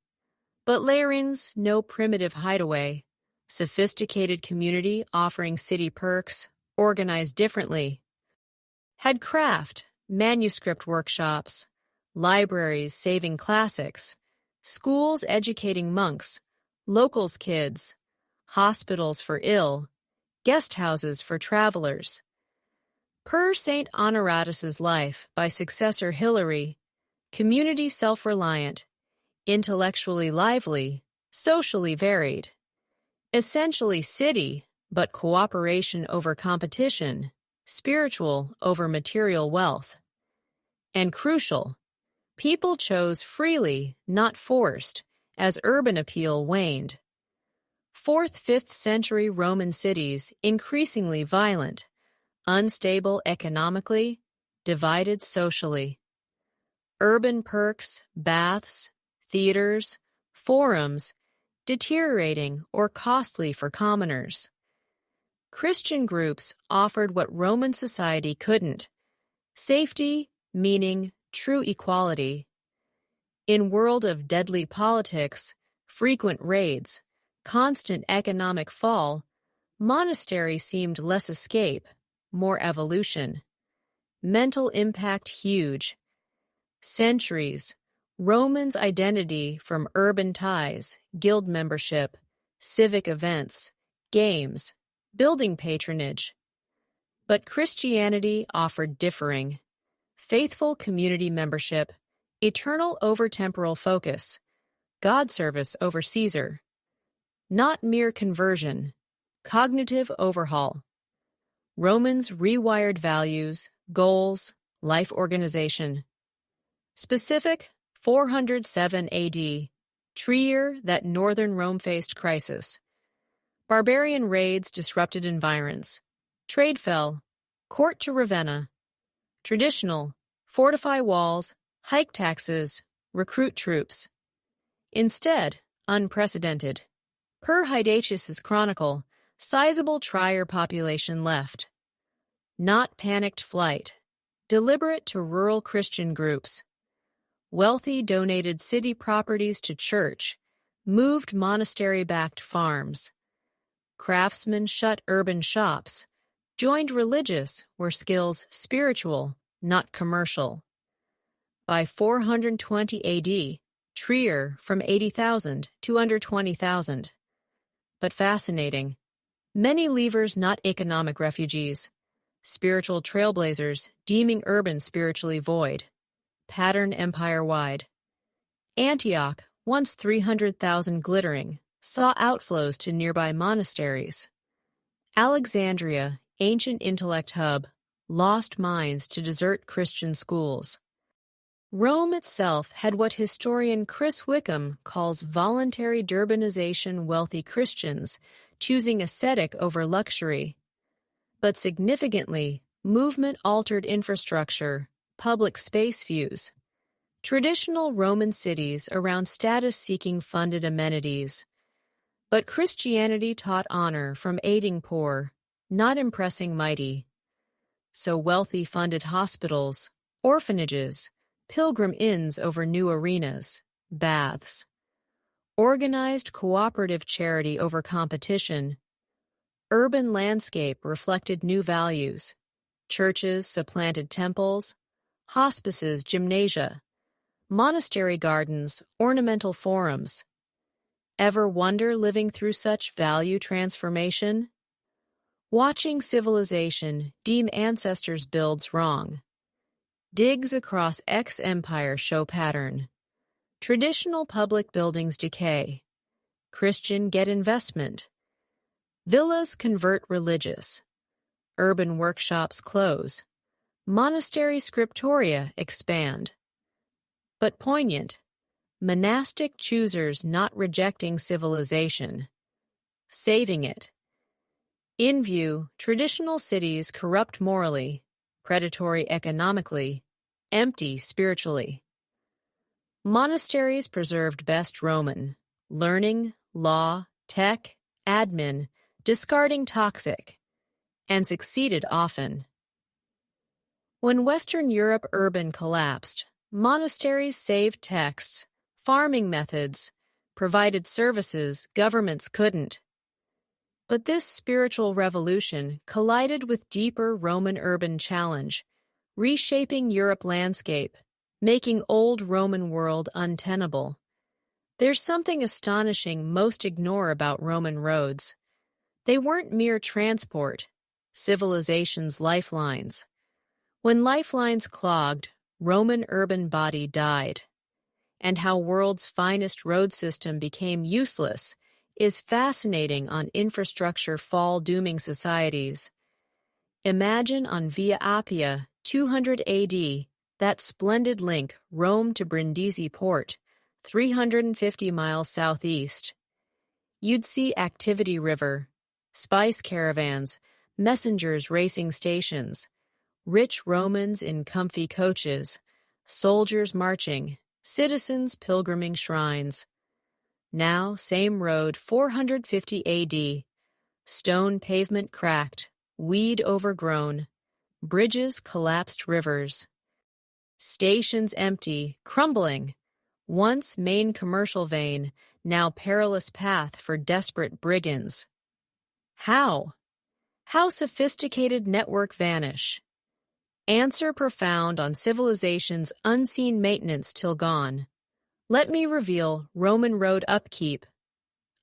But Lérin's no primitive hideaway. Sophisticated community offering city perks, organized differently. Had craft, manuscript workshops, libraries saving classics, schools educating monks, locals' kids, hospitals for ill, guest houses for travelers. Per St. Honoratus's life by successor Hilary, community self-reliant, intellectually lively, socially varied. Essentially city, but cooperation over competition, spiritual over material wealth. And crucial, people chose freely, not forced, as urban appeal waned. 4th, 5th century Roman cities increasingly violent, unstable economically, divided socially. Urban perks, baths, theaters, forums, deteriorating or costly for commoners. Christian groups offered what Roman society couldn't: safety, meaning, true equality. In world of deadly politics, frequent raids, constant economic fall, monastery seemed less escape, more evolution. Mental impact huge. Centuries, Romans' identity from urban ties, guild membership, civic events, games, building patronage. But Christianity offered differing. Faithful community membership, eternal over temporal focus, God service over Caesar. Not mere conversion, cognitive overhaul. Romans rewired values, goals, life organization. Specific 407 AD, Trier that northern Rome faced crisis. Barbarian raids disrupted environs. Trade fell. Court to Ravenna. Traditional, fortify walls, hike taxes, recruit troops. Instead, unprecedented. Per Hydacius's chronicle, sizable Trier population left. Not panicked flight. Deliberate to rural Christian groups. Wealthy donated city properties to church, moved monastery-backed farms. Craftsmen shut urban shops, joined religious where skills spiritual, not commercial. By 420 AD, Trier from 80,000 to under 20,000. But fascinating. Many leavers not economic refugees. Spiritual trailblazers deeming urban spiritually void. Pattern empire-wide. Antioch, once 300,000 glittering, saw outflows to nearby monasteries. Alexandria, ancient intellect hub, lost minds to desert Christian schools. Rome itself had what historian Chris Wickham calls voluntary Durbanization wealthy Christians, choosing ascetic over luxury. But significantly, movement altered infrastructure, public space views. Traditional Roman cities around status-seeking funded amenities. But Christianity taught honor from aiding poor, not impressing mighty. So wealthy funded hospitals, orphanages, pilgrim inns over new arenas, baths. Organized cooperative charity over competition. Urban landscape reflected new values. Churches supplanted temples, hospices gymnasia, monastery gardens ornamental forums. Ever wonder living through such value transformation? Watching civilization deem ancestors' builds wrong. Digs across ex-empire show pattern. Traditional public buildings decay. Christian get investment. Villas convert religious. Urban workshops close. Monastery scriptoria expand. But poignant, monastic choosers not rejecting civilization, saving it. In view, traditional cities corrupt morally, predatory economically, empty spiritually. Monasteries preserved best Roman, learning, law, tech, admin, discarding toxic, and succeeded often. When Western Europe urban collapsed, monasteries saved texts, farming methods, provided services governments couldn't. But this spiritual revolution collided with deeper Roman urban challenge, reshaping Europe landscape, making old Roman world untenable. There's something astonishing most ignore about Roman roads. They weren't mere transport, civilization's lifelines. When lifelines clogged, Roman urban body died. And how world's finest road system became useless is fascinating on infrastructure fall-dooming societies. Imagine on Via Appia, 200 AD, that splendid link Rome to Brindisi port, 350 miles southeast. You'd see activity river, spice caravans, messengers racing stations, rich Romans in comfy coaches, soldiers marching, citizens pilgriming shrines. Now, same road, 450 AD. Stone pavement cracked, weed overgrown, bridges collapsed rivers. Stations empty, crumbling. Once main commercial vein, now perilous path for desperate brigands. How? How sophisticated network vanish? Answer profound on civilization's unseen maintenance till gone. Let me reveal Roman road upkeep.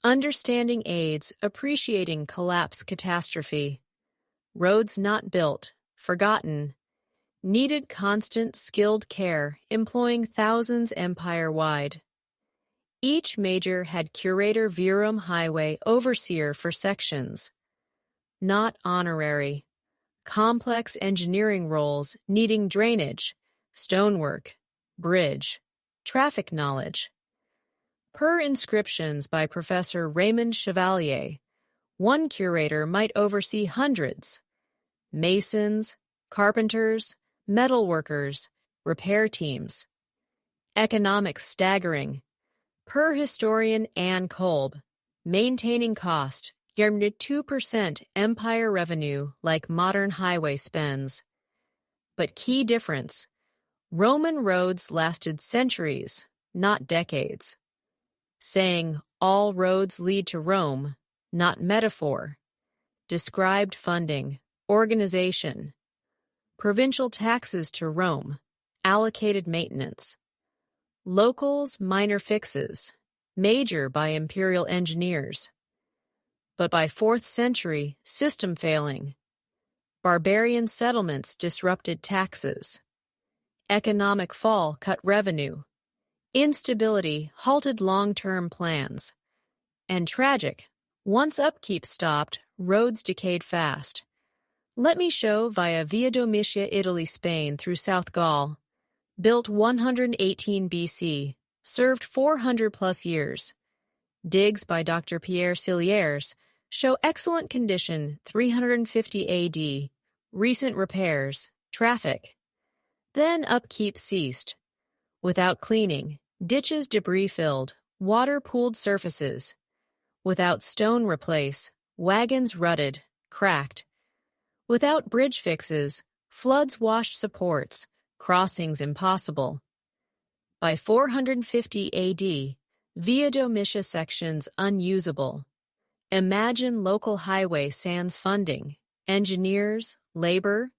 Understanding aids, appreciating collapse catastrophe. Roads not built, forgotten. Needed constant, skilled care, employing thousands empire-wide. Each major had curator virum highway overseer for sections. Not honorary. Complex engineering roles needing drainage, stonework, bridge, traffic knowledge. Per inscriptions by Professor Raymond Chevalier, one curator might oversee hundreds. Masons, carpenters, metalworkers, repair teams. Economics staggering. Per historian Ann Kolb, maintaining cost, near 2% empire revenue like modern highway spends. But key difference, Roman roads lasted centuries, not decades. Saying all roads lead to Rome, not metaphor. Described funding, organization. Provincial taxes to Rome, allocated maintenance. Locals, minor fixes, major by imperial engineers. But by 4th century, system failing. Barbarian settlements disrupted taxes. Economic fall cut revenue. Instability halted long-term plans. And tragic, once upkeep stopped, roads decayed fast. Let me show via Via Domitia Italy Spain through South Gaul. Built 118 BC, served 400 plus years. Digs by Dr. Pierre Siliers show excellent condition 350 AD, recent repairs, traffic. Then upkeep ceased. Without cleaning, ditches debris-filled, water-pooled surfaces. Without stone replace, wagons rutted, cracked. Without bridge fixes, floods washed supports, crossings impossible. By 450 AD, Via Domitia sections unusable. Imagine local highway sans funding, engineers, labor.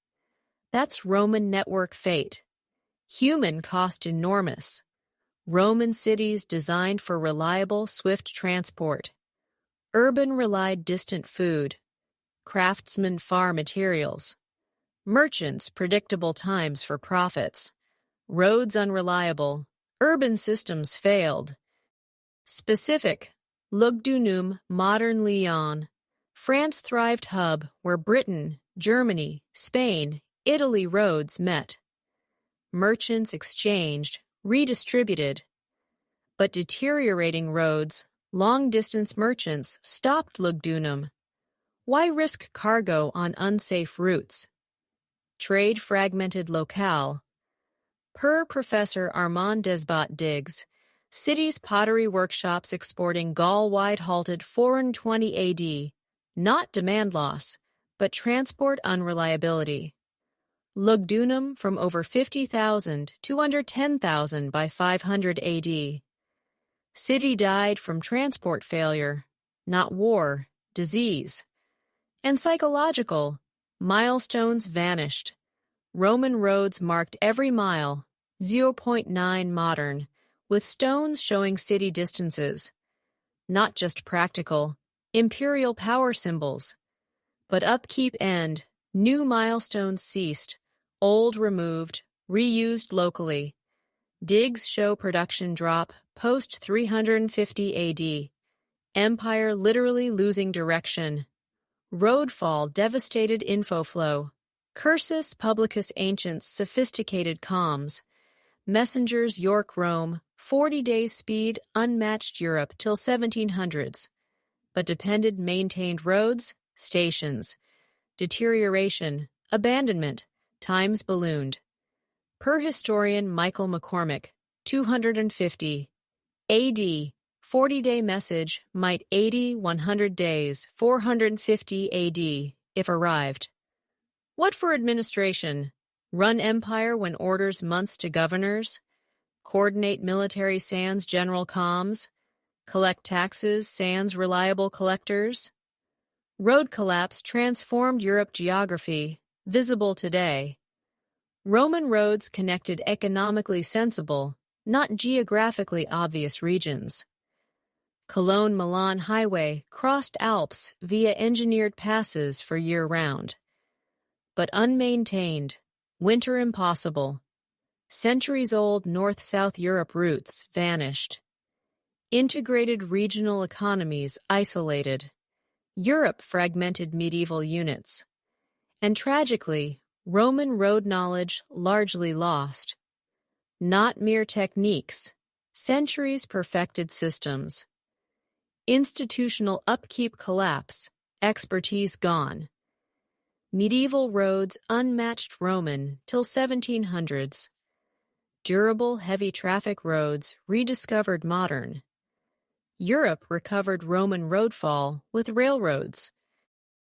That's Roman network fate. Human cost enormous. Roman cities designed for reliable, swift transport. Urban relied distant food. Craftsmen far materials. Merchants predictable times for profits. Roads unreliable. Urban systems failed. Specific, Lugdunum, modern Lyon. France thrived hub where Britain, Germany, Spain, Italy roads met. Merchants exchanged, redistributed. But deteriorating roads, long-distance merchants stopped Lugdunum. Why risk cargo on unsafe routes? Trade fragmented locale. Per Professor Armand Desbot Diggs, cities' pottery workshops exporting Gaul-wide halted 420 AD, not demand loss, but transport unreliability. Lugdunum from over 50,000 to under 10,000 by 500 AD. City died from transport failure, not war, disease. And psychological, milestones vanished. Roman roads marked every mile, 0.9 modern, with stones showing city distances. Not just practical, imperial power symbols. But upkeep end, new milestones ceased, old removed, reused locally. Digs show production drop post 350 AD. Empire literally losing direction. Roadfall devastated infoflow. Cursus publicus ancients sophisticated comms. Messengers York Rome, 40 days speed unmatched Europe till 1700s. But depended maintained roads, stations. Deterioration, abandonment, times ballooned. Per historian Michael McCormick, 250. AD, 40-day message might 80, 100 days, 450 AD, if arrived. What for administration? Run empire when orders months to governors? Coordinate military sans general comms? Collect taxes sans reliable collectors? Road collapse transformed Europe geography, visible today. Roman roads connected economically sensible, not geographically obvious regions. Cologne-Milan highway crossed Alps via engineered passes for year-round. But unmaintained, winter impossible. Centuries-old North-South Europe routes vanished. Integrated regional economies isolated. Europe fragmented medieval units. And tragically, Roman road knowledge largely lost. Not mere techniques, centuries perfected systems. Institutional upkeep collapse, expertise gone. Medieval roads unmatched Roman till 1700s. Durable heavy traffic roads rediscovered modern. Europe recovered Roman roadfall with railroads.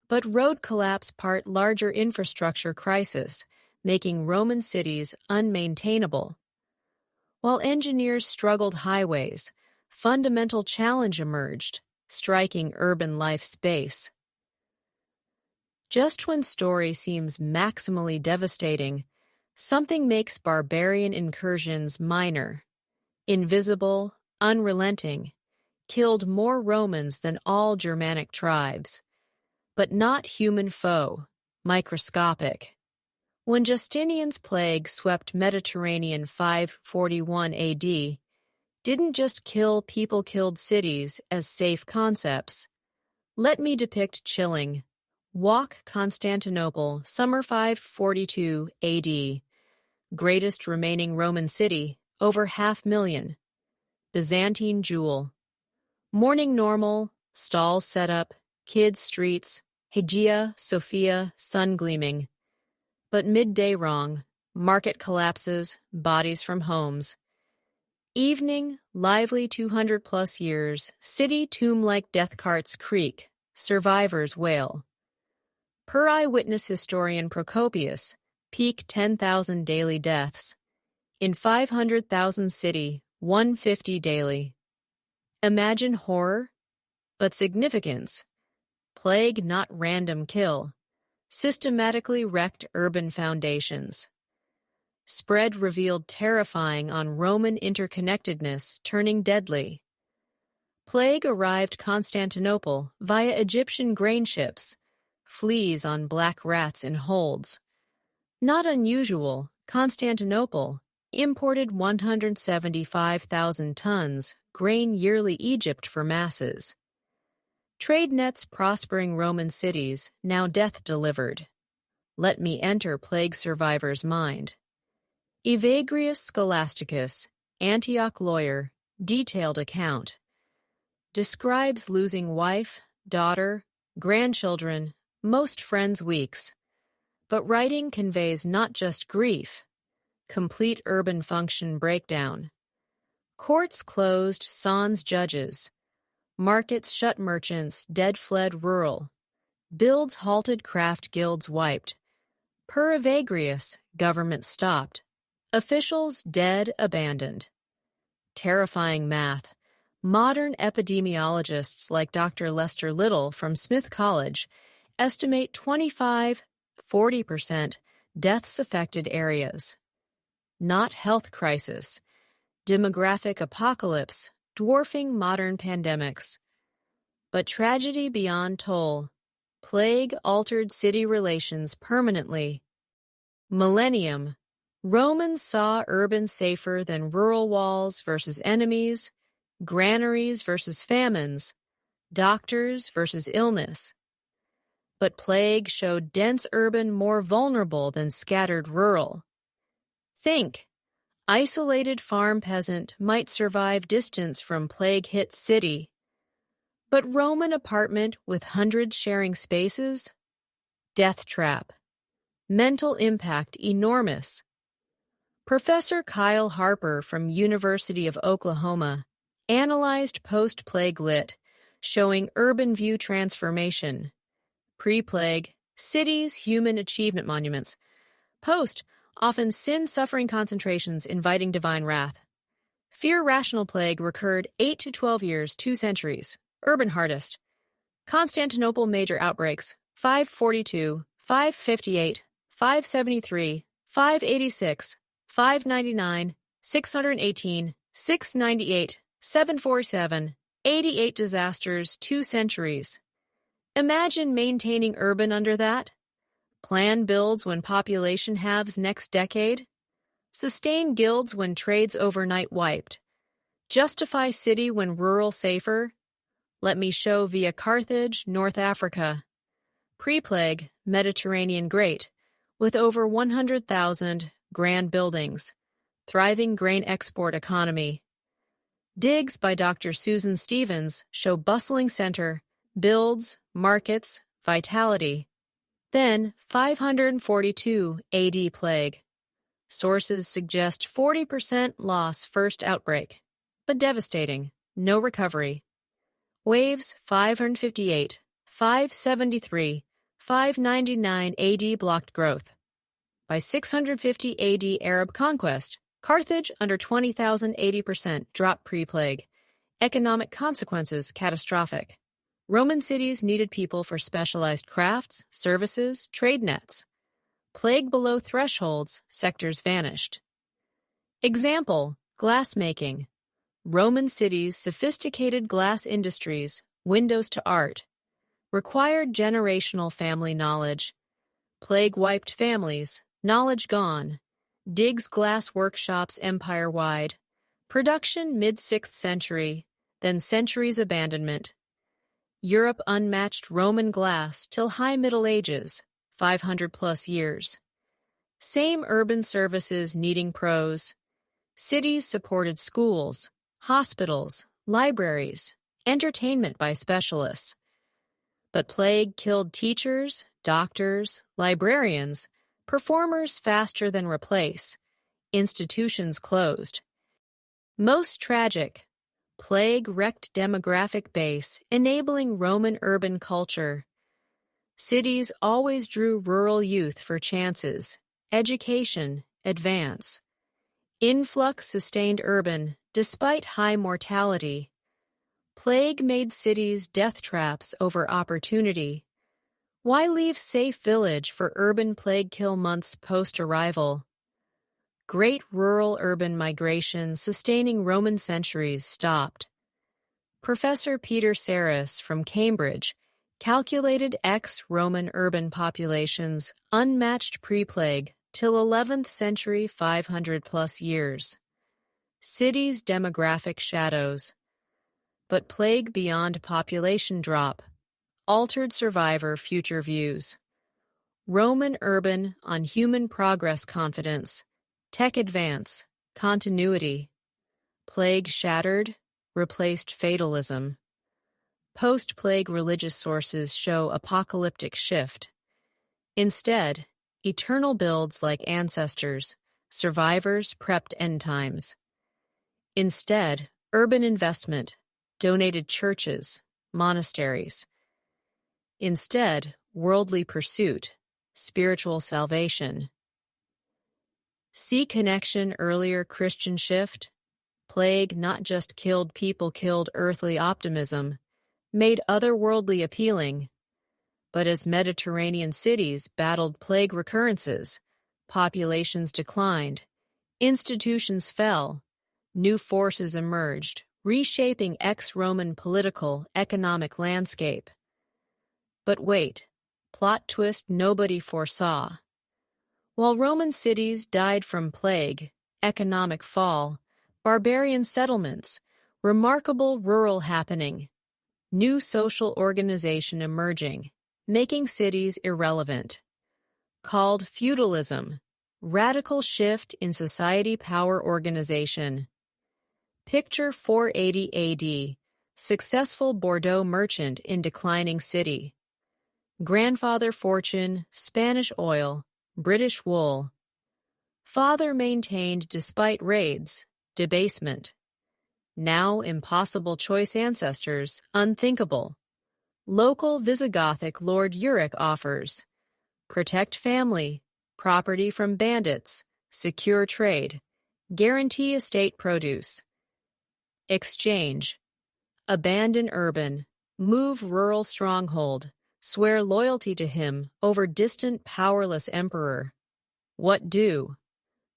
But road collapse part larger infrastructure crisis, making Roman cities unmaintainable. While engineers struggled highways, fundamental challenge emerged, striking urban life space. Just when story seems maximally devastating, something makes barbarian incursions minor, invisible, unrelenting, killed more Romans than all Germanic tribes. But not human foe, microscopic. When Justinian's plague swept Mediterranean 541 AD, didn't just kill people killed cities as safe concepts. Let me depict chilling. Walk Constantinople, summer 542 AD. Greatest remaining Roman city, over 500,000. Byzantine jewel. Morning normal, stalls set up, kids streets, Hagia Sophia, sun gleaming. But midday wrong, market collapses, bodies from homes. Evening, lively 200 plus years, city tomb-like death carts creak, survivors wail. Per eyewitness historian Procopius, peak 10,000 daily deaths. In 500,000 city, 150 daily. Imagine horror, but significance. Plague, not random kill. Systematically wrecked urban foundations. Spread revealed terrifying on Roman interconnectedness, turning deadly. Plague arrived Constantinople via Egyptian grain ships, fleas on black rats in holds. Not unusual, Constantinople imported 175,000 tons grain yearly Egypt for masses. Trade nets prospering Roman cities, now death delivered. Let me enter plague survivor's mind. Evagrius Scholasticus, Antioch lawyer, detailed account. Describes losing wife, daughter, grandchildren, most friends' weeks. But writing conveys not just grief, complete urban function breakdown. Courts closed sans judges. Markets shut merchants, dead fled rural. Builds halted craft guilds wiped. Per Evagrius, government stopped. Officials dead abandoned. Terrifying math. Modern epidemiologists like Dr. Lester Little from Smith College estimate 25–40% deaths affected areas. Not health crisis. Demographic apocalypse, dwarfing modern pandemics. But tragedy beyond toll. Plague altered city relations permanently. Millennium. Romans saw urban safer than rural walls versus enemies, granaries versus famines, doctors versus illness. But plague showed dense urban more vulnerable than scattered rural. Think. Isolated farm peasant might survive distance from plague-hit city. But Roman apartment with hundreds sharing spaces? Death trap. Mental impact enormous. Professor Kyle Harper from University of Oklahoma analyzed post-plague lit, showing urban view transformation. Pre-plague, cities, human achievement monuments. Post, often sin-suffering concentrations inviting divine wrath. Fear-rational plague recurred 8 to 12 years, 2 centuries. Urban hardest. Constantinople major outbreaks, 542, 558, 573, 586, 599, 618, 698, 747, 88 disasters, 2 centuries. Imagine maintaining urban under that. Plan builds when population halves next decade. Sustain guilds when trades overnight wiped. Justify city when rural safer. Let me show via Carthage, North Africa. Pre-plague, Mediterranean great, with over 100,000 grand buildings. Thriving grain export economy. Digs by Dr. Susan Stevens show bustling center, builds, markets, vitality. Then 542 AD plague. Sources suggest 40% loss first outbreak, but devastating, no recovery. Waves 558, 573, 599 AD blocked growth. By 650 AD Arab conquest, Carthage under 20,000 80% drop pre-plague. Economic consequences catastrophic. Roman cities needed people for specialized crafts, services, trade nets. Plague below thresholds, sectors vanished. Example, glassmaking. Roman cities' sophisticated glass industries, windows to art. Required generational family knowledge. Plague wiped families, knowledge gone. Digs glass workshops empire-wide. Production mid-6th century, then centuries abandonment. Europe unmatched Roman glass till high Middle Ages, 500-plus years. Same urban services needing pros. Cities supported schools, hospitals, libraries, entertainment by specialists. But plague killed teachers, doctors, librarians, performers faster than replace. Institutions closed. Most tragic, plague wrecked demographic base, enabling Roman urban culture. Cities always drew rural youth for chances, education, advance. Influx sustained urban, despite high mortality. Plague made cities death traps over opportunity. Why leave safe village for urban plague kill months post-arrival? Great rural-urban migration sustaining Roman centuries stopped. Professor Peter Saris from Cambridge calculated ex-Roman urban populations unmatched pre-plague till 11th century 500-plus years. Cities' demographic shadows. But plague beyond population drop. Altered survivor future views. Roman urban on human progress confidence. Tech advance. Continuity. Plague shattered. Replaced fatalism. Post-plague religious sources show apocalyptic shift. Instead, eternal builds like ancestors, survivors prepped end times. Instead, urban investment, donated churches, monasteries. Instead, worldly pursuit, spiritual salvation. See connection earlier Christian shift? Plague not just killed people, killed earthly optimism, made otherworldly appealing. But as Mediterranean cities battled plague recurrences, populations declined, institutions fell, new forces emerged, reshaping ex-Roman political, economic landscape. But wait, plot twist nobody foresaw. While Roman cities died from plague, economic fall, barbarian settlements, remarkable rural happening, new social organization emerging, making cities irrelevant. Called feudalism, radical shift in society power organization. Picture 480 AD, successful Bordeaux merchant in declining city. Grandfather fortune, Spanish oil, British wool. Father maintained despite raids, debasement. Now impossible choice ancestors, unthinkable. Local Visigothic Lord Euric offers. Protect family, property from bandits, secure trade, guarantee estate produce. Exchange. Abandon urban, move rural stronghold, swear loyalty to him over distant powerless emperor. What do?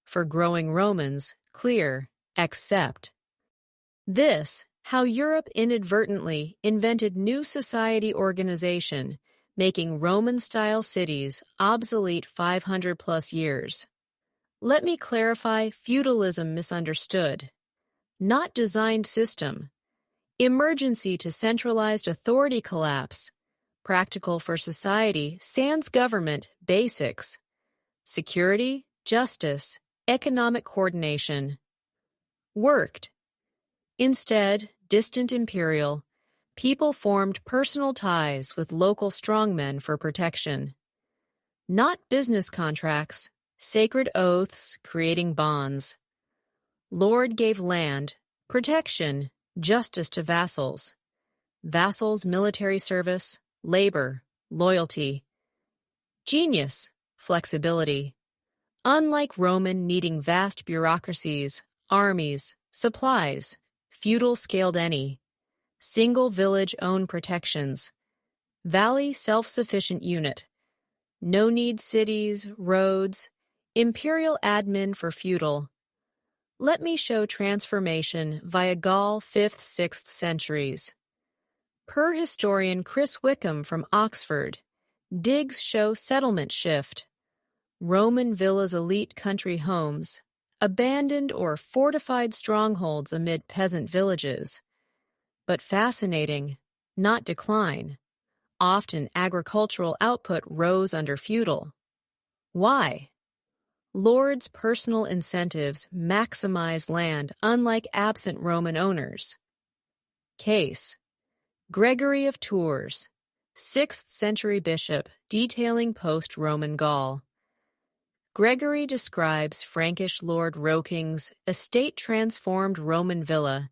For growing Romans, clear, accept. This, how Europe inadvertently invented new society organization, making Roman-style cities obsolete 500-plus years. Let me clarify feudalism misunderstood. Not designed system. Emergency to centralized authority collapse. Practical for society, sans government, basics. Security, justice, economic coordination. Worked. Instead, distant imperial, people formed personal ties with local strongmen for protection. Not business contracts, sacred oaths creating bonds. Lord gave land, protection, justice to vassals. Vassals' military service, labor, loyalty. Genius, flexibility. Unlike Roman needing vast bureaucracies, armies, supplies, feudal scaled any. Single village own protections. Valley self-sufficient unit. No need cities, roads. Imperial admin for feudal. Let me show transformation via Gaul 5th, 6th centuries. Per historian Chris Wickham from Oxford, digs show settlement shift. Roman villas elite country homes, abandoned or fortified strongholds amid peasant villages. But fascinating, not decline. Often agricultural output rose under feudal. Why? Lords' personal incentives maximize land unlike absent Roman owners. Case. Gregory of Tours, 6th century bishop detailing post-Roman Gaul. Gregory describes Frankish Lord Roking's estate-transformed Roman villa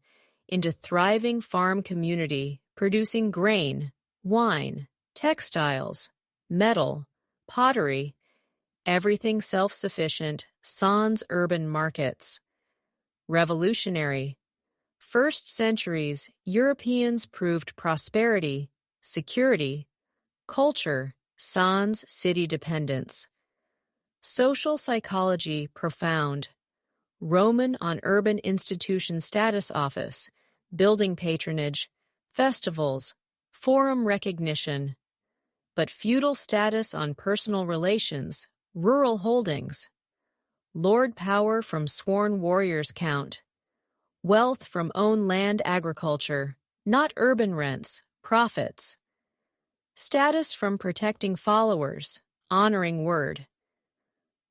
into thriving farm community producing grain, wine, textiles, metal, pottery, everything self-sufficient, sans urban markets. Revolutionary. First centuries, Europeans proved prosperity, security, culture, sans city dependence. Social psychology profound. Roman on urban institution status office, building patronage, festivals, forum recognition. But feudal status on personal relations, rural holdings. Lord power from sworn warriors count. Wealth from own land agriculture, not urban rents, profits. Status from protecting followers, honoring word.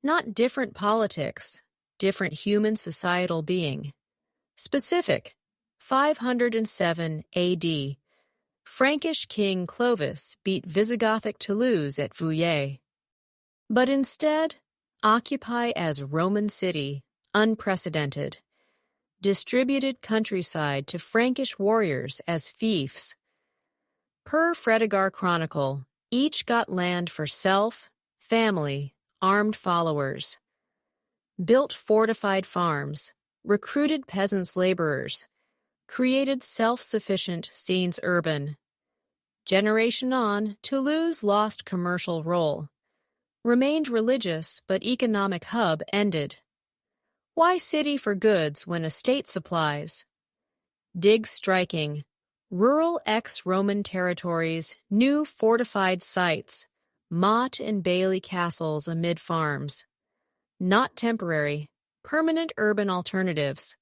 Not different politics, different human societal being. Specific, 507 AD. Frankish king Clovis beat Visigothic Toulouse at Vouillé. But instead, occupy as Roman city, unprecedented. Distributed countryside to Frankish warriors as fiefs. Per Fredegar Chronicle, each got land for self, family, armed followers. Built fortified farms, recruited peasants laborers, created self-sufficient scenes urban. Generation on, Toulouse lost commercial role. Remained religious, but economic hub ended. Why city for goods when estate supplies? Dig striking. Rural ex-Roman territories, new fortified sites, motte and bailey castles amid farms. Not temporary, permanent urban alternatives.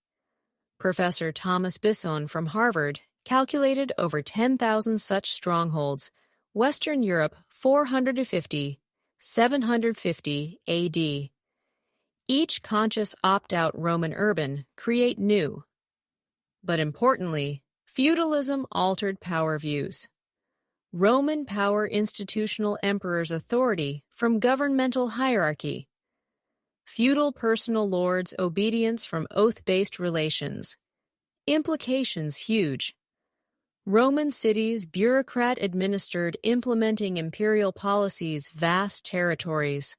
Professor Thomas Bisson from Harvard calculated over 10,000 such strongholds, Western Europe 450, 750 AD. Each conscious opt-out Roman urban create new. But importantly, feudalism altered power views. Roman power institutional emperor's authority from governmental hierarchy. Feudal personal lords' obedience from oath-based relations. Implications huge. Roman cities bureaucrat-administered implementing imperial policies vast territories.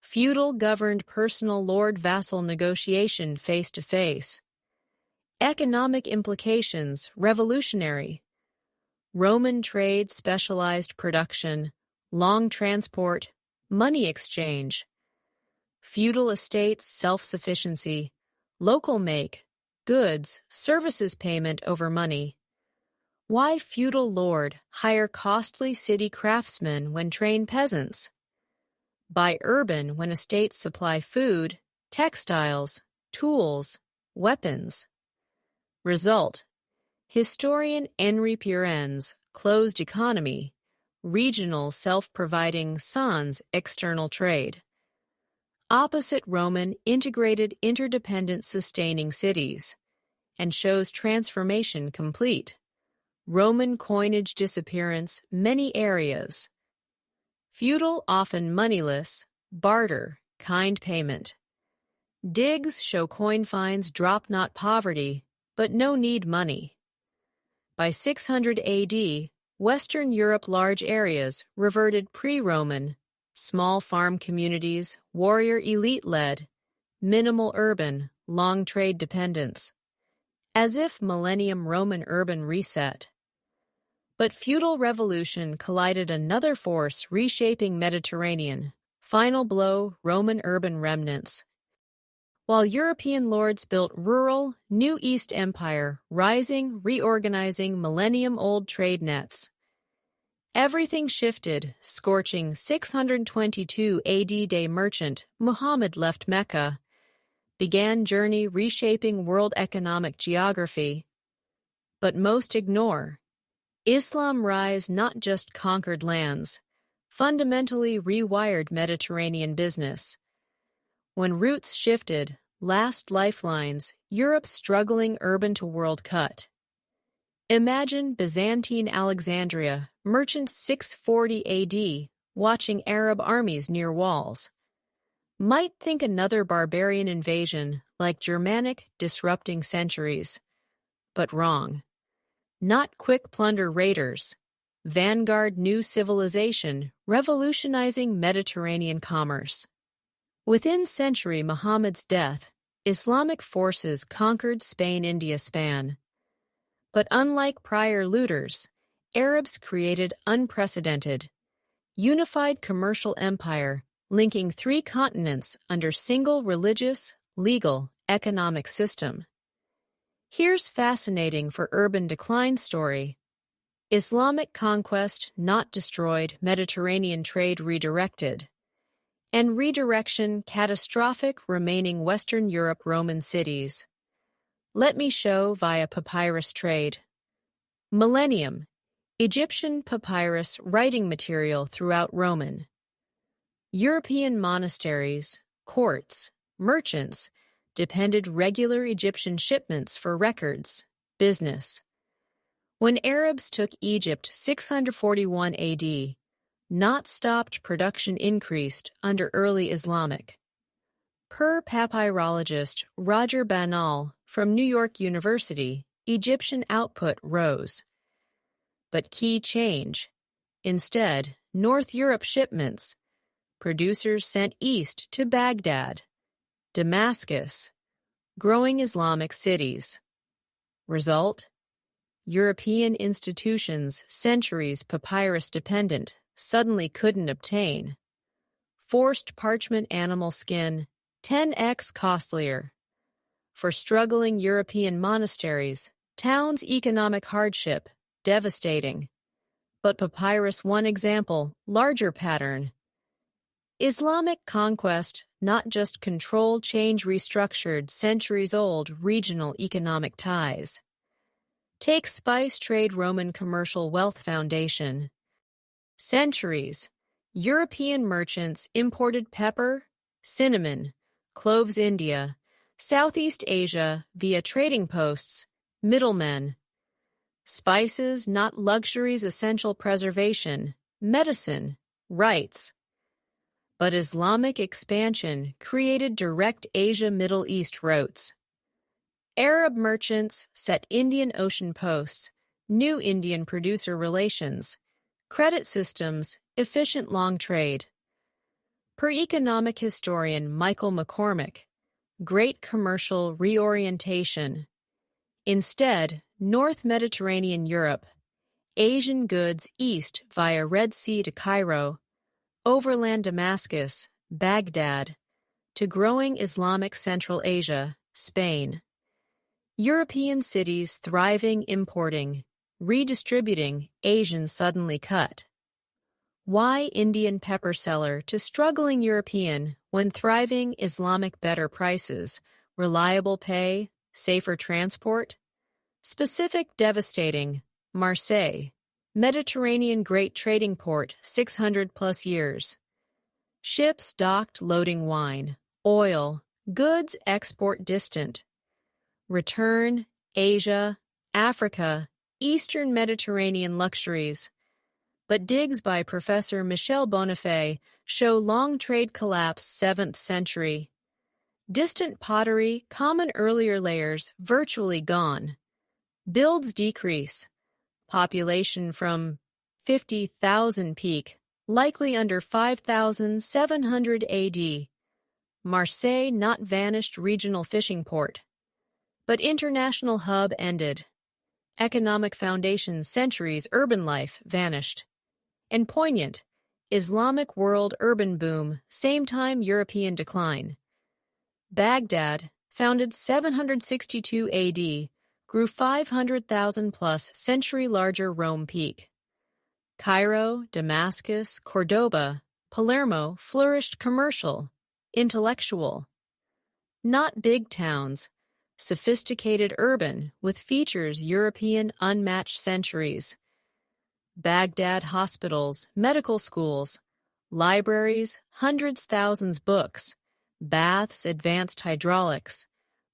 Feudal governed personal lord-vassal negotiation face-to-face. Economic implications revolutionary. Roman trade specialized production, long transport, money exchange. Feudal estates self-sufficiency, local make, goods, services payment over money. Why feudal lord hire costly city craftsmen when train peasants? Buy urban when estates supply food, textiles, tools, weapons. Result: historian Henri Pirenn's closed economy, regional self-providing sans external trade. Opposite Roman integrated interdependent sustaining cities, and shows transformation complete. Roman coinage disappearance many areas. Feudal often moneyless, barter, kind payment. Digs show coin finds drop not poverty, but no need money. By 600 AD, Western Europe large areas reverted pre-Roman, small farm communities, warrior elite-led, minimal urban, long trade dependence. As if millennium Roman urban reset. But feudal revolution collided another force reshaping Mediterranean, final blow Roman urban remnants. While European lords built rural, new East Empire, rising, reorganizing millennium-old trade nets. Everything shifted, scorching 622 AD day merchant Muhammad left Mecca, began journey reshaping world economic geography. But most ignore. Islam rise not just conquered lands, fundamentally rewired Mediterranean business. When roots shifted, last lifelines, Europe's struggling urban-to-world cut. Imagine Byzantine Alexandria, merchant 640 AD, watching Arab armies near walls. Might think another barbarian invasion like Germanic disrupting centuries. But wrong. Not quick plunder raiders. Vanguard new civilization revolutionizing Mediterranean commerce. Within century Muhammad's death, Islamic forces conquered Spain-India span. But unlike prior looters, Arabs created unprecedented, unified commercial empire linking 3 continents under single religious, legal, economic system. Here's fascinating for urban decline story. Islamic conquest not destroyed, Mediterranean trade redirected. And redirection catastrophic remaining Western Europe Roman cities. Let me show via papyrus trade. Millennium, Egyptian papyrus writing material throughout Roman. European monasteries, courts, merchants depended regular Egyptian shipments for records, business. When Arabs took Egypt 641 AD, not stopped production increased under early Islamic. Per papyrologist Roger Banal from New York University, Egyptian output rose. But key change. Instead, North Europe shipments. Producers sent east to Baghdad, Damascus, growing Islamic cities. Result? European institutions, centuries papyrus-dependent, suddenly couldn't obtain. Forced parchment animal skin, 10x costlier. For struggling European monasteries, towns' economic hardship, devastating. But papyrus one example, larger pattern. Islamic conquest, not just control change restructured centuries-old regional economic ties. Take spice trade Roman commercial wealth foundation. Centuries, European merchants imported pepper, cinnamon, cloves India, Southeast Asia via trading posts, middlemen. Spices, not luxuries, essential preservation, medicine, rights. But Islamic expansion created direct Asia-Middle East routes. Arab merchants set Indian Ocean posts, new Indian producer relations, credit systems, efficient long trade. Per economic historian Michael McCormick, great commercial reorientation. Instead, North Mediterranean Europe, Asian goods east via Red Sea to Cairo, overland Damascus, Baghdad, to growing Islamic Central Asia, Spain. European cities thriving importing, redistributing, Asian suddenly cut. Why Indian pepper seller to struggling European when thriving Islamic better prices, reliable pay, safer transport? Specific devastating, Marseille, Mediterranean great trading port 600 plus years. Ships docked loading wine, oil, goods export distant. Return, Asia, Africa, Eastern Mediterranean luxuries. But digs by Professor Michel Bonifay show long trade collapse 7th century. Distant pottery, common earlier layers, virtually gone. Builds decrease. Population from 50,000 peak, likely under 5,700 AD. Marseille not vanished regional fishing port. But international hub ended. Economic foundation centuries urban life vanished. And poignant, Islamic world urban boom, same time European decline. Baghdad, founded 762 AD, grew 500,000 plus century larger Rome peak. Cairo, Damascus, Cordoba, Palermo flourished commercial, intellectual. Not big towns, sophisticated urban with features European unmatched centuries. Baghdad hospitals, medical schools, libraries, hundreds thousands books, baths, advanced hydraulics,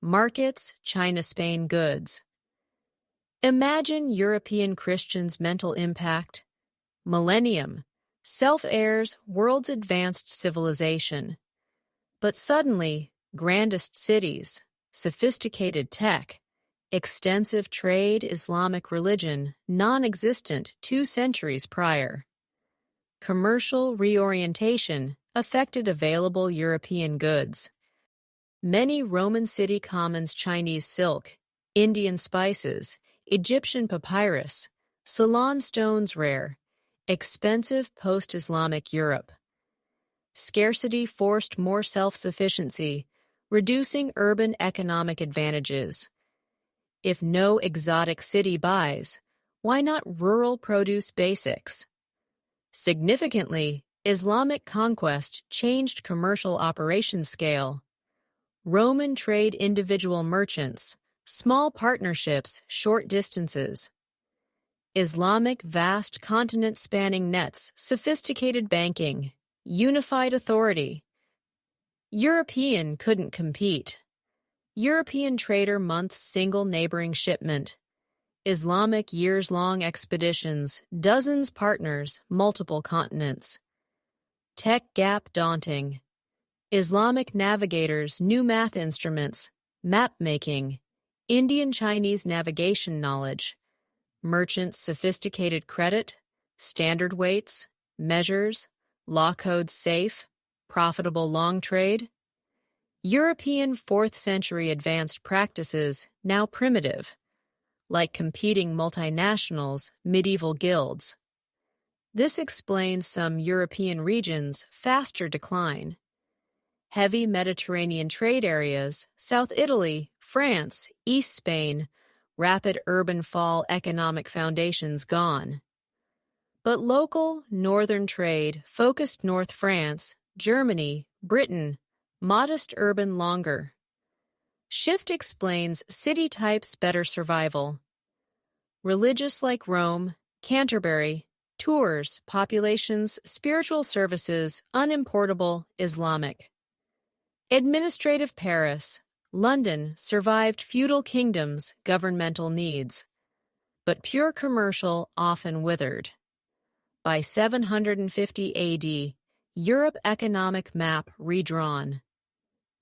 markets, China-Spain goods. Imagine European Christians' mental impact. Millennium, self-heirs, world's advanced civilization. But suddenly, grandest cities, sophisticated tech, extensive trade, Islamic religion, non-existent 2 centuries prior. Commercial reorientation affected available European goods. Many Roman city commons Chinese silk, Indian spices, Egyptian papyrus, Ceylon stones rare, expensive post-Islamic Europe. Scarcity forced more self-sufficiency, reducing urban economic advantages. If no exotic city buys, why not rural produce basics? Significantly, Islamic conquest changed commercial operation scale. Roman trade individual merchants, small partnerships, short distances. Islamic vast continent-spanning nets, sophisticated banking, unified authority. European couldn't compete. European trader months single neighboring shipment. Islamic years-long expeditions, dozens partners, multiple continents. Tech gap daunting. Islamic navigators, new math instruments, map-making, Indian-Chinese navigation knowledge, merchants' sophisticated credit, standard weights, measures, law codes safe, profitable long trade. European 4th century advanced practices now primitive, like competing multinationals, medieval guilds. This explains some European regions' faster decline. Heavy Mediterranean trade areas, South Italy, France, East Spain, rapid urban fall, economic foundations gone. But local, northern trade focused North France, Germany, Britain, modest urban longer. Shift explains city types better survival. Religious like Rome, Canterbury, Tours, populations, spiritual services, unimportable, Islamic. Administrative Paris, London survived feudal kingdoms, governmental needs, but pure commercial often withered. By 750 AD, Europe economic map redrawn.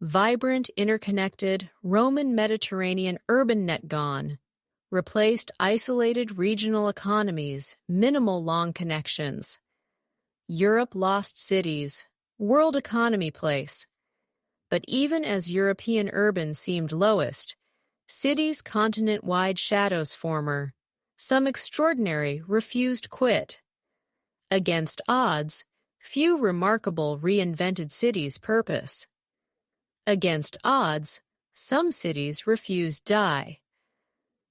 Vibrant, interconnected, Roman Mediterranean urban net gone, replaced isolated regional economies, minimal long connections. Europe lost cities, world economy place. But even as European urban seemed lowest, cities continent-wide shadows former, some extraordinary refused quit. Against odds, few remarkable reinvented cities purpose. Against odds, some cities refuse die.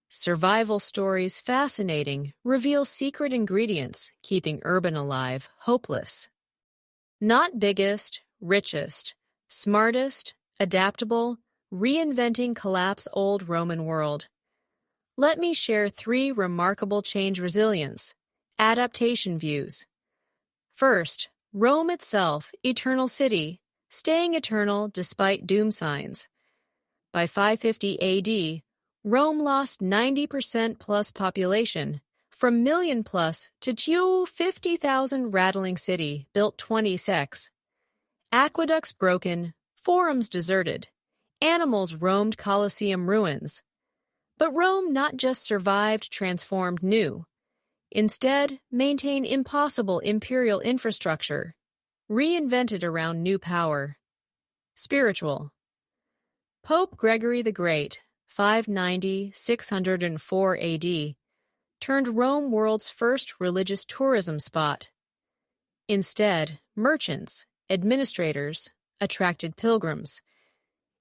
Survival stories fascinating reveal secret ingredients keeping urban alive, hopeless. Not biggest, richest, smartest, adaptable, reinventing collapse old Roman world. Let me share 3 remarkable change resilience, adaptation views. First, Rome itself, eternal city, staying eternal despite doom signs. By 550 AD, Rome lost 90% plus population, from million plus to 50,000 rattling city, built 20 secs. Aqueducts broken, forums deserted, animals roamed Colosseum ruins. But Rome not just survived, transformed new. Instead, maintained impossible imperial infrastructure, reinvented around new power. Spiritual. Pope Gregory the Great, 590–604 AD, turned Rome world's first religious tourism spot. Instead, merchants, administrators, attracted pilgrims.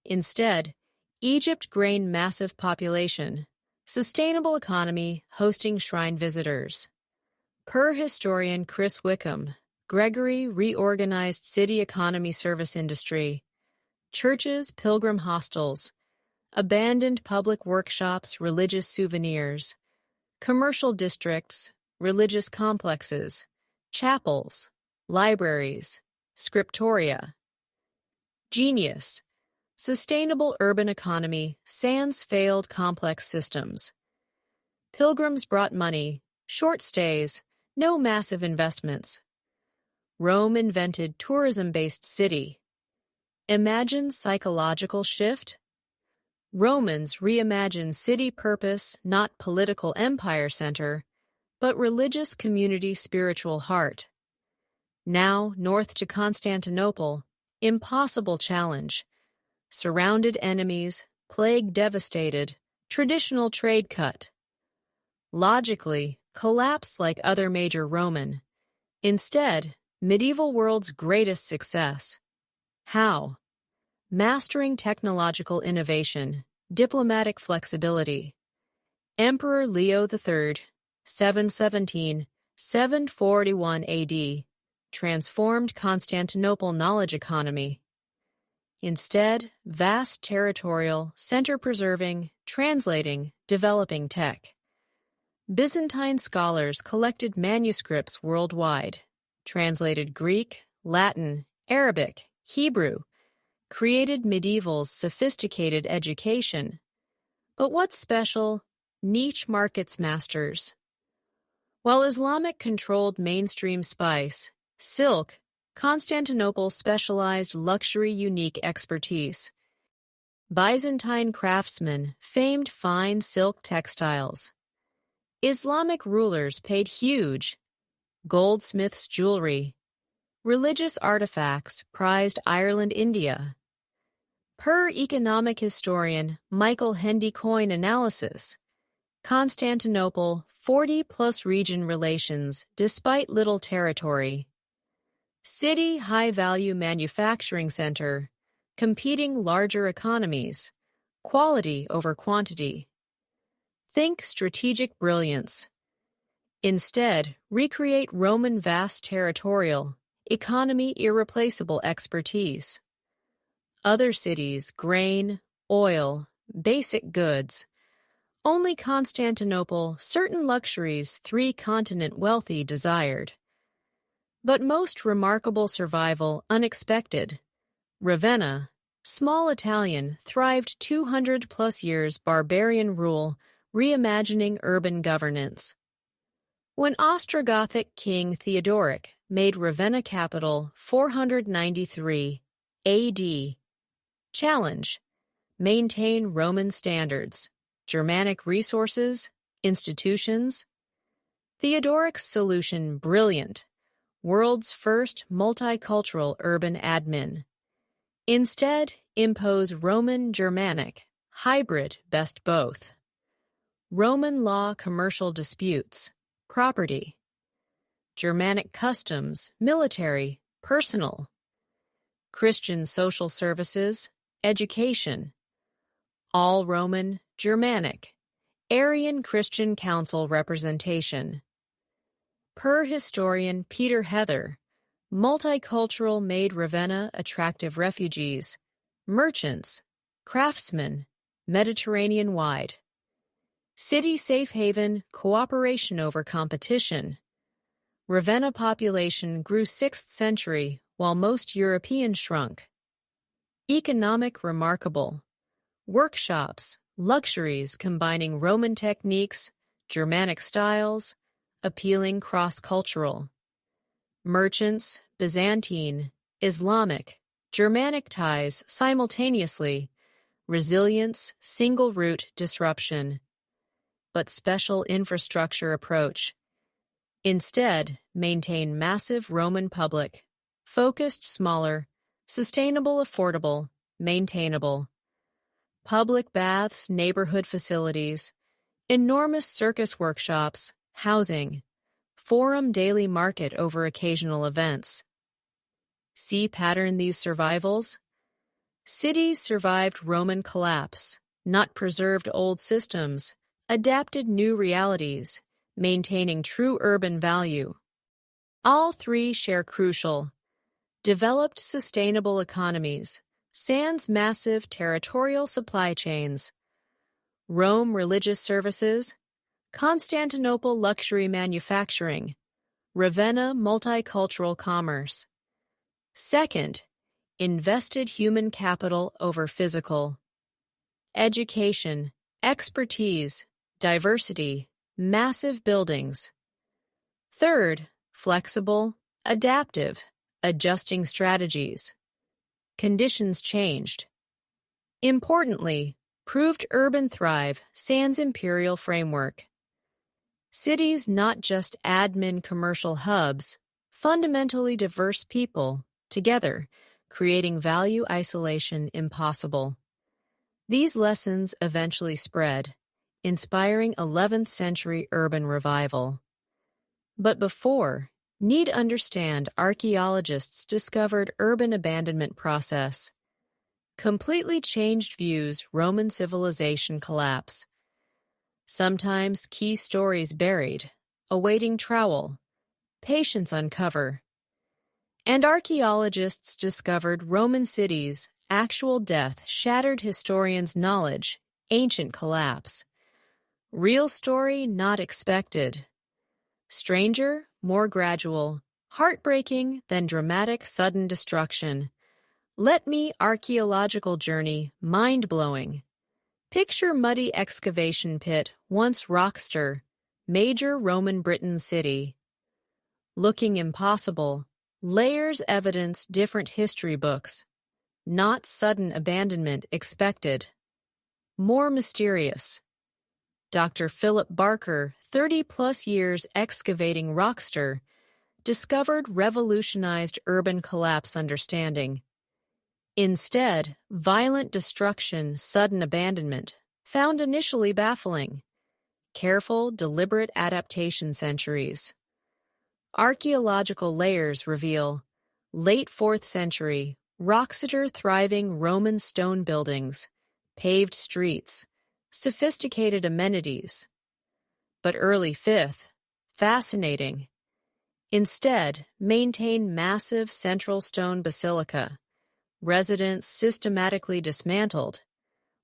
Instead, Egypt gained massive population, sustainable economy hosting shrine visitors. Per historian Chris Wickham, Gregory reorganized city economy service industry, churches, pilgrim hostels, abandoned public workshops, religious souvenirs, commercial districts, religious complexes, chapels, libraries, scriptoria. Genius. Sustainable urban economy sans failed complex systems. Pilgrims brought money, short stays, no massive investments. Rome invented tourism-based city. Imagine psychological shift? Romans reimagined city purpose, not political empire center, but religious community spiritual heart. Now, north to Constantinople, impossible challenge. Surrounded enemies, plague devastated, traditional trade cut. Logically, collapse like other major Roman. Instead, medieval world's greatest success. How? Mastering technological innovation, diplomatic flexibility. Emperor Leo III, 741 AD, transformed Constantinople knowledge economy. Instead, vast territorial, center-preserving, translating, developing tech. Byzantine scholars collected manuscripts worldwide, translated Greek, Latin, Arabic, Hebrew, created medieval's sophisticated education. But what's special? Niche markets masters. While Islamic controlled mainstream spice, silk, Constantinople specialized luxury unique expertise. Byzantine craftsmen famed fine silk textiles. Islamic rulers paid huge. Goldsmiths' jewelry. Religious artifacts prized Ireland, India. Per economic historian Michael Hendy Coyne analysis, Constantinople 40-plus region relations despite little territory. City high-value manufacturing center, competing larger economies, quality over quantity. Think strategic brilliance. Instead, recreate Roman vast territorial, economy irreplaceable expertise. Other cities, grain, oil, basic goods. Only Constantinople, certain luxuries three-continent wealthy desired. But most remarkable survival unexpected. Ravenna, small Italian, thrived 200-plus years barbarian rule, reimagining urban governance. When Ostrogothic King Theodoric made Ravenna capital 493 AD, challenge, maintain Roman standards, Germanic resources, institutions. Theodoric's solution brilliant, world's first multicultural urban admin. Instead, impose Roman Germanic, hybrid best both. Roman law commercial disputes, property. Germanic customs, military, personal. Christian social services, education. All Roman, Germanic, Arian Christian Council representation. Per historian Peter Heather, multicultural made Ravenna attractive refugees, merchants, craftsmen, Mediterranean-wide. City safe haven, cooperation over competition. Ravenna population grew 6th century while most European shrunk. Economic remarkable. Workshops, luxuries combining Roman techniques, Germanic styles, appealing cross-cultural. Merchants, Byzantine, Islamic, Germanic ties simultaneously, resilience, single route disruption. But special infrastructure approach. Instead, maintain massive Roman public, focused smaller, sustainable affordable, maintainable. Public baths, neighborhood facilities, enormous circus workshops, housing, forum daily market over occasional events. See pattern these survivals? Cities survived Roman collapse, not preserved old systems, adapted new realities, maintaining true urban value. All three share crucial. Developed sustainable economies, sans massive territorial supply chains. Rome religious services, Constantinople luxury manufacturing, Ravenna multicultural commerce. Second, invested human capital over physical. Education, expertise, diversity, massive buildings. Third, flexible, adaptive, adjusting strategies. conditions changed. Importantly, proved urban thrive sans imperial framework. Cities not just admin commercial hubs, fundamentally diverse people, together, creating value isolation impossible. These lessons eventually spread, inspiring 11th century urban revival. But before, need understand archaeologists discovered urban abandonment process. Completely changed views Roman civilization collapse. Sometimes key stories buried, awaiting trowel, patience uncover. And archaeologists discovered Roman cities, actual death shattered historians' knowledge, ancient collapse. Real story not expected. Stranger, more gradual, heartbreaking than dramatic sudden destruction. Let me archaeological journey mind-blowing. Picture muddy excavation pit, once rockster, major Roman Britain city. Looking impossible, layers evidence different history books. Not sudden abandonment expected. More mysterious. Dr. Philip Barker, 30-plus years excavating rockster, discovered revolutionized urban collapse understanding. Instead, violent destruction, sudden abandonment, found initially baffling. Careful, deliberate adaptation centuries. Archaeological layers reveal late 4th century, Roxeter thriving Roman stone buildings, paved streets, sophisticated amenities. But early 5th, fascinating. Instead, maintain massive central stone basilica, residents systematically dismantled,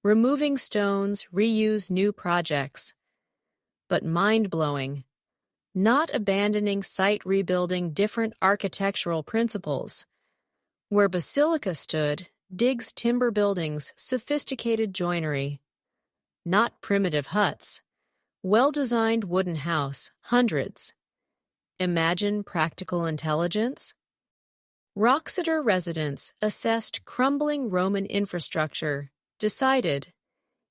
removing stones, reuse new projects. But mind-blowing, not abandoning site rebuilding different architectural principles. Where basilica stood, digs timber buildings, sophisticated joinery. Not primitive huts. Well-designed wooden house, hundreds. Imagine practical intelligence? Roxeter residents assessed crumbling Roman infrastructure, decided,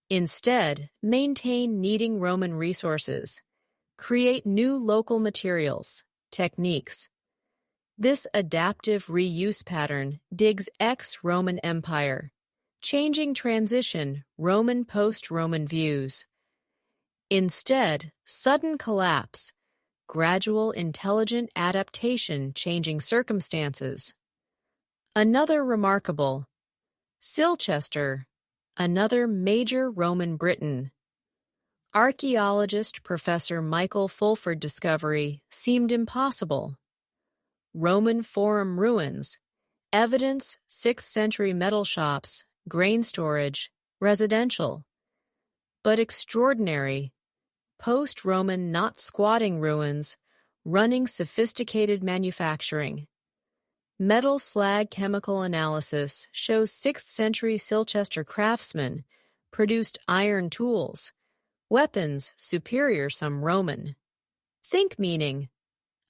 instead, maintain needing Roman resources, create new local materials, techniques. This adaptive reuse pattern digs ex-Roman Empire, changing transition Roman post-Roman views. Instead, sudden collapse, gradual intelligent adaptation changing circumstances. Another remarkable, Silchester, another major Roman Britain. Archaeologist Professor Michael Fulford discovery seemed impossible. Roman Forum ruins, evidence 6th century metal shops, grain storage, residential. But extraordinary, post-Roman not squatting ruins, running sophisticated manufacturing. Metal slag chemical analysis shows 6th century Silchester craftsmen produced iron tools, weapons superior some Roman. Think meaning.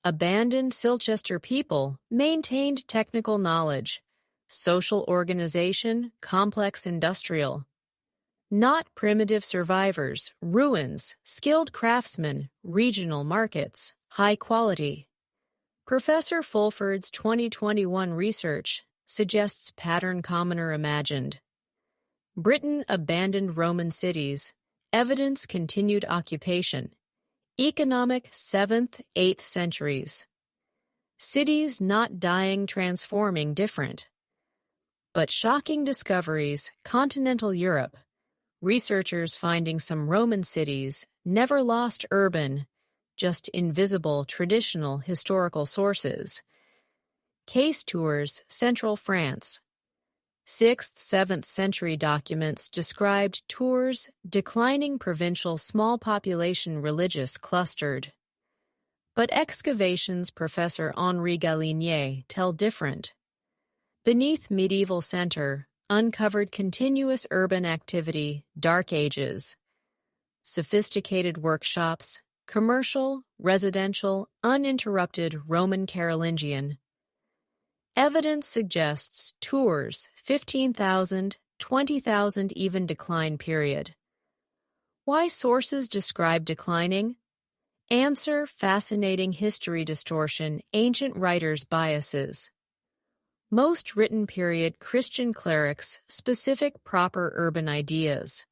Abandoned Silchester people maintained technical knowledge, social organization, complex industrial. Not primitive survivors, ruins, skilled craftsmen, regional markets, high quality. Professor Fulford's 2021 research suggests pattern commoner imagined. Britain abandoned Roman cities, evidence continued occupation. Economic 7th, 8th centuries. Cities not dying, transforming different. But shocking discoveries, continental Europe. Researchers finding some Roman cities never lost urban, just invisible traditional historical sources. Case tours, Central France. 6th, 7th century documents described tours, declining provincial small population religious clustered. But excavations Professor Henri Galinier tell different. Beneath medieval center, uncovered continuous urban activity, Dark Ages. Sophisticated workshops, commercial, residential, uninterrupted Roman Carolingian. Evidence suggests tours 15,000, 20,000 even decline period. Why sources describe declining? Answer: fascinating history distortion, ancient writers' biases. Most written period Christian clerics specific proper urban ideas.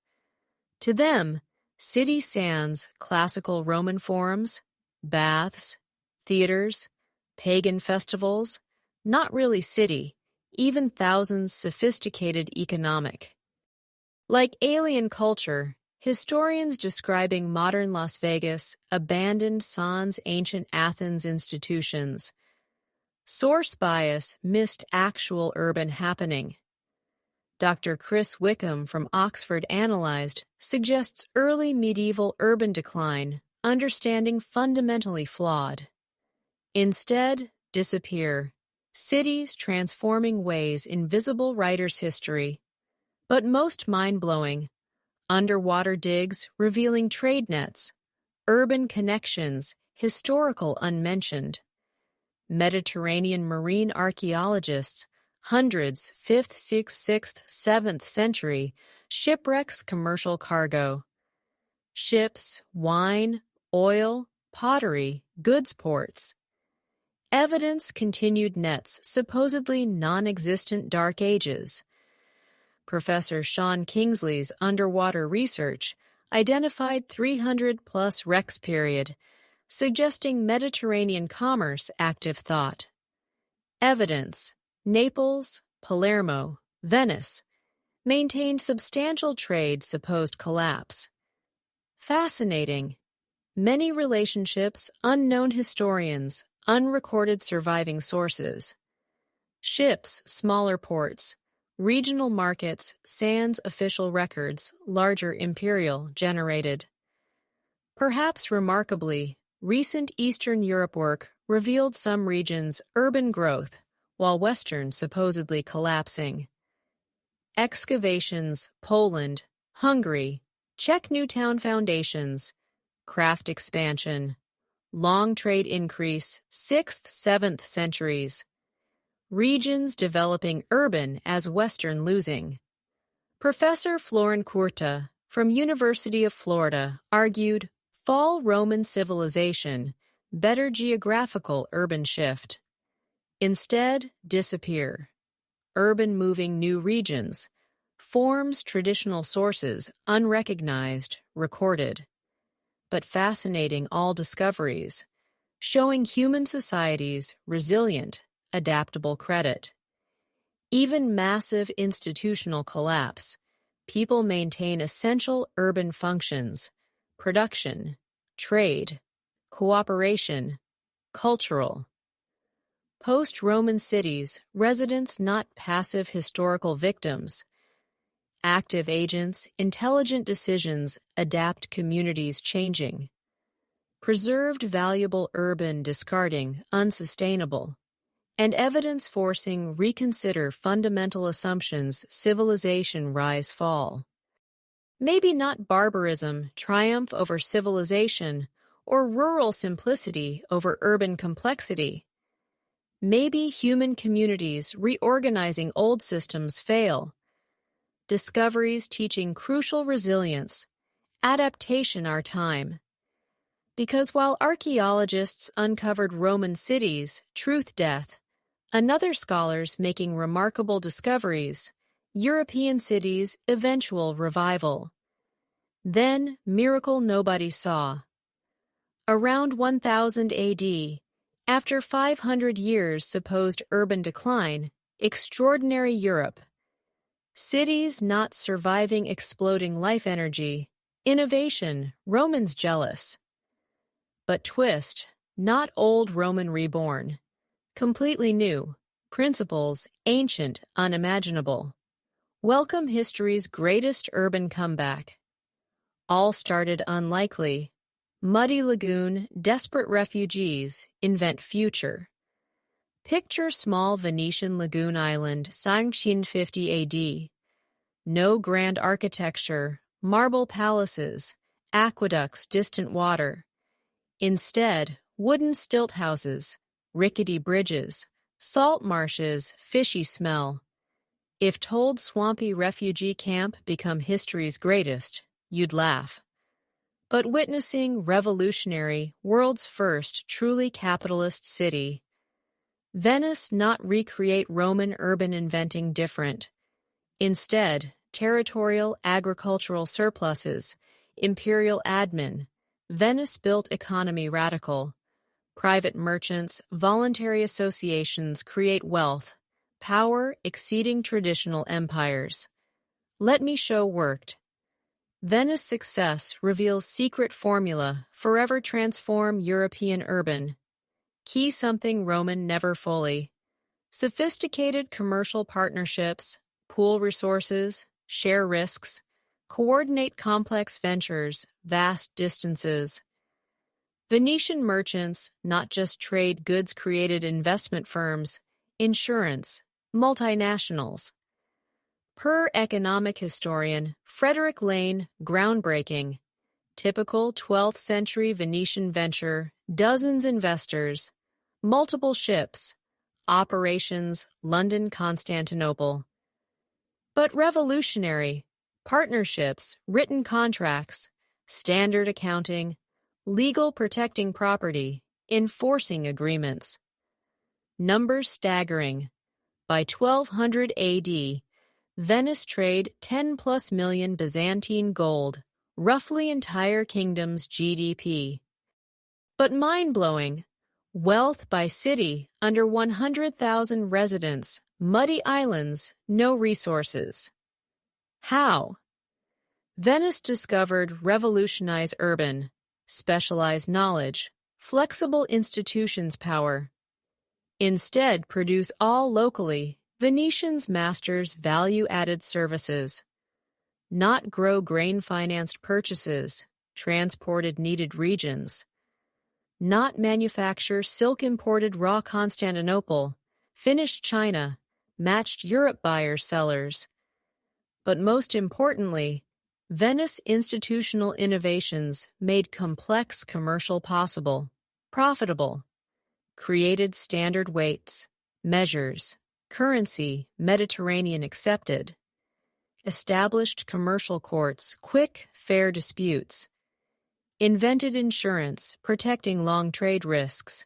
To them, city sans classical Roman forums, baths, theaters, pagan festivals, not really city, even thousands sophisticated economic. Like alien culture, historians describing modern Las Vegas abandoned sans ancient Athens institutions. Source bias missed actual urban happening. Dr. Chris Wickham from Oxford Analyzed suggests early medieval urban decline, understanding fundamentally flawed. Instead, disappear. Cities transforming ways invisible writers' history. But most mind-blowing, underwater digs revealing trade nets, urban connections, historical unmentioned. Mediterranean marine archaeologists, hundreds, 5th, 6th, 7th century, shipwrecks commercial cargo. Ships, wine, oil, pottery, goods ports. Evidence continued nets supposedly non-existent dark ages. Professor Sean Kingsley's underwater research identified 300-plus Rex period, suggesting Mediterranean commerce active thought. Evidence: Naples, Palermo, Venice maintained substantial trade supposed collapse. Fascinating. Many relationships, unknown historians, unrecorded surviving sources. Ships, smaller ports, regional markets, sans official records, larger imperial generated. Perhaps remarkably, recent Eastern Europe work revealed some regions' urban growth, while Western supposedly collapsing. Excavations, Poland, Hungary, Czech Newtown foundations, craft expansion, long trade increase, 6th, 7th centuries. Regions developing urban as Western losing. Professor Florin Curta from University of Florida argued fall Roman civilization, better geographical urban shift. Instead, disappear. Urban moving new regions, forms traditional sources unrecognized, recorded. But fascinating all discoveries, showing human societies resilient, adaptable credit. Even massive institutional collapse, people maintain essential urban functions, production, trade, cooperation, cultural. Post-Roman cities, residents not passive historical victims. Active agents, intelligent decisions adapt communities changing. Preserved valuable urban discarding unsustainable. And evidence forcing reconsider fundamental assumptions civilization rise-fall. Maybe not barbarism triumph over civilization or rural simplicity over urban complexity. Maybe human communities reorganizing old systems fail. Discoveries teaching crucial resilience, adaptation our time. Because while archaeologists uncovered Roman cities, truth-death, another scholars making remarkable discoveries, European cities' eventual revival. Then, miracle nobody saw. Around 1000 AD, after 500 years supposed urban decline, extraordinary Europe. Cities not surviving exploding life energy, innovation, Romans jealous. But twist, not old Roman reborn. Completely new, principles ancient, unimaginable. Welcome history's greatest urban comeback. All started unlikely. Muddy lagoon, desperate refugees, invent future. Picture small Venetian lagoon island, 1750 AD. No grand architecture, marble palaces, aqueducts, distant water. Instead, wooden stilt houses, rickety bridges, Salt marshes, fishy smell. If told swampy refugee camp become history's greatest, you'd laugh. But witnessing revolutionary, world's first truly capitalist city, Venice not recreate Roman urban inventing different. Instead, territorial agricultural surpluses, imperial admin, Venice built economy radical. Private merchants, voluntary associations create wealth, power exceeding traditional empires. Let me show worked. Venice success reveals secret formula forever transform European urban. Key something Roman never fully. Sophisticated commercial partnerships, pool resources, share risks, coordinate complex ventures, vast distances. Venetian merchants not just trade goods created investment firms, insurance, multinationals. Per economic historian Frederick Lane, groundbreaking. Typical 12th century Venetian venture, dozens investors, multiple ships, operations London, Constantinople. But revolutionary, partnerships, written contracts, standard accounting, legal protecting property, enforcing agreements. Numbers staggering. By 1200 AD, Venice trade 10+ million Byzantine gold, roughly entire kingdom's GDP. But mind-blowing, wealth by city under 100,000 residents, muddy islands, no resources. How? Venice discovered revolutionize urban, specialized knowledge, flexible institutions power. Instead, produce all locally, Venetians masters value-added services. Not grow grain-financed purchases, transported needed regions. Not manufacture silk-imported raw Constantinople, finished China, matched Europe buyers-sellers. But most importantly, Venice institutional innovations made complex commercial possible, profitable, created standard weights, measures, currency Mediterranean accepted, established commercial courts, quick, fair disputes, invented insurance protecting long trade risks.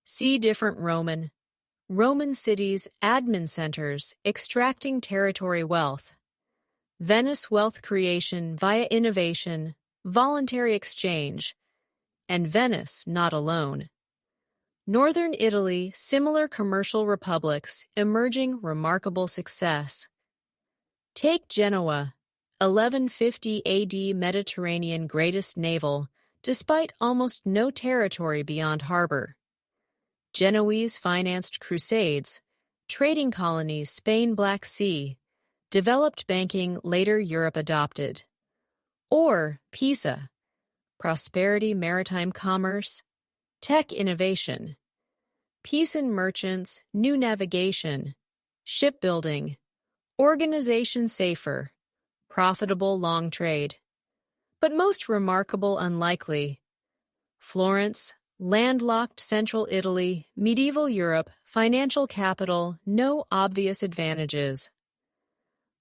See different Roman cities, admin centers, extracting territory wealth. Venice wealth creation via innovation, voluntary exchange, and Venice not alone. Northern Italy, similar commercial republics, emerging remarkable success. Take Genoa, 1150 AD Mediterranean greatest naval, despite almost no territory beyond harbor. Genoese financed crusades, trading colonies Spain Black Sea, developed banking later Europe adopted. Or Pisa, prosperity maritime commerce, tech innovation, Pisan merchants, new navigation, shipbuilding, organization safer, profitable long trade. But most remarkable unlikely, Florence, landlocked central Italy, medieval Europe, financial capital, no obvious advantages.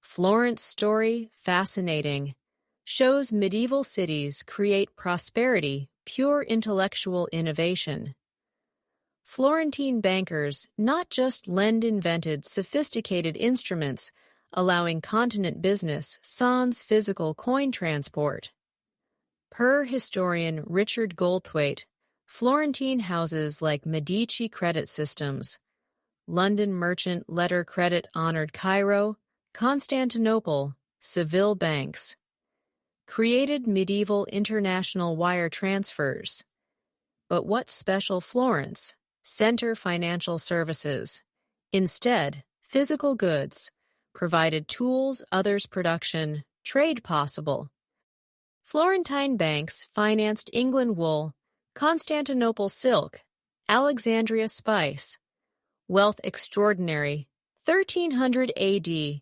Florence story, fascinating, shows medieval cities create prosperity, pure intellectual innovation. Florentine bankers not just lend invented sophisticated instruments, allowing continent business sans physical coin transport. Per historian Richard Goldthwaite, Florentine houses like Medici credit systems, London merchant letter credit honored Cairo, Constantinople, Seville banks, created medieval international wire transfers. But what special Florence? Center financial services. Instead, physical goods, provided tools, others production, trade possible. Florentine banks financed England wool, Constantinople silk, Alexandria spice. Wealth extraordinary, 1300 AD.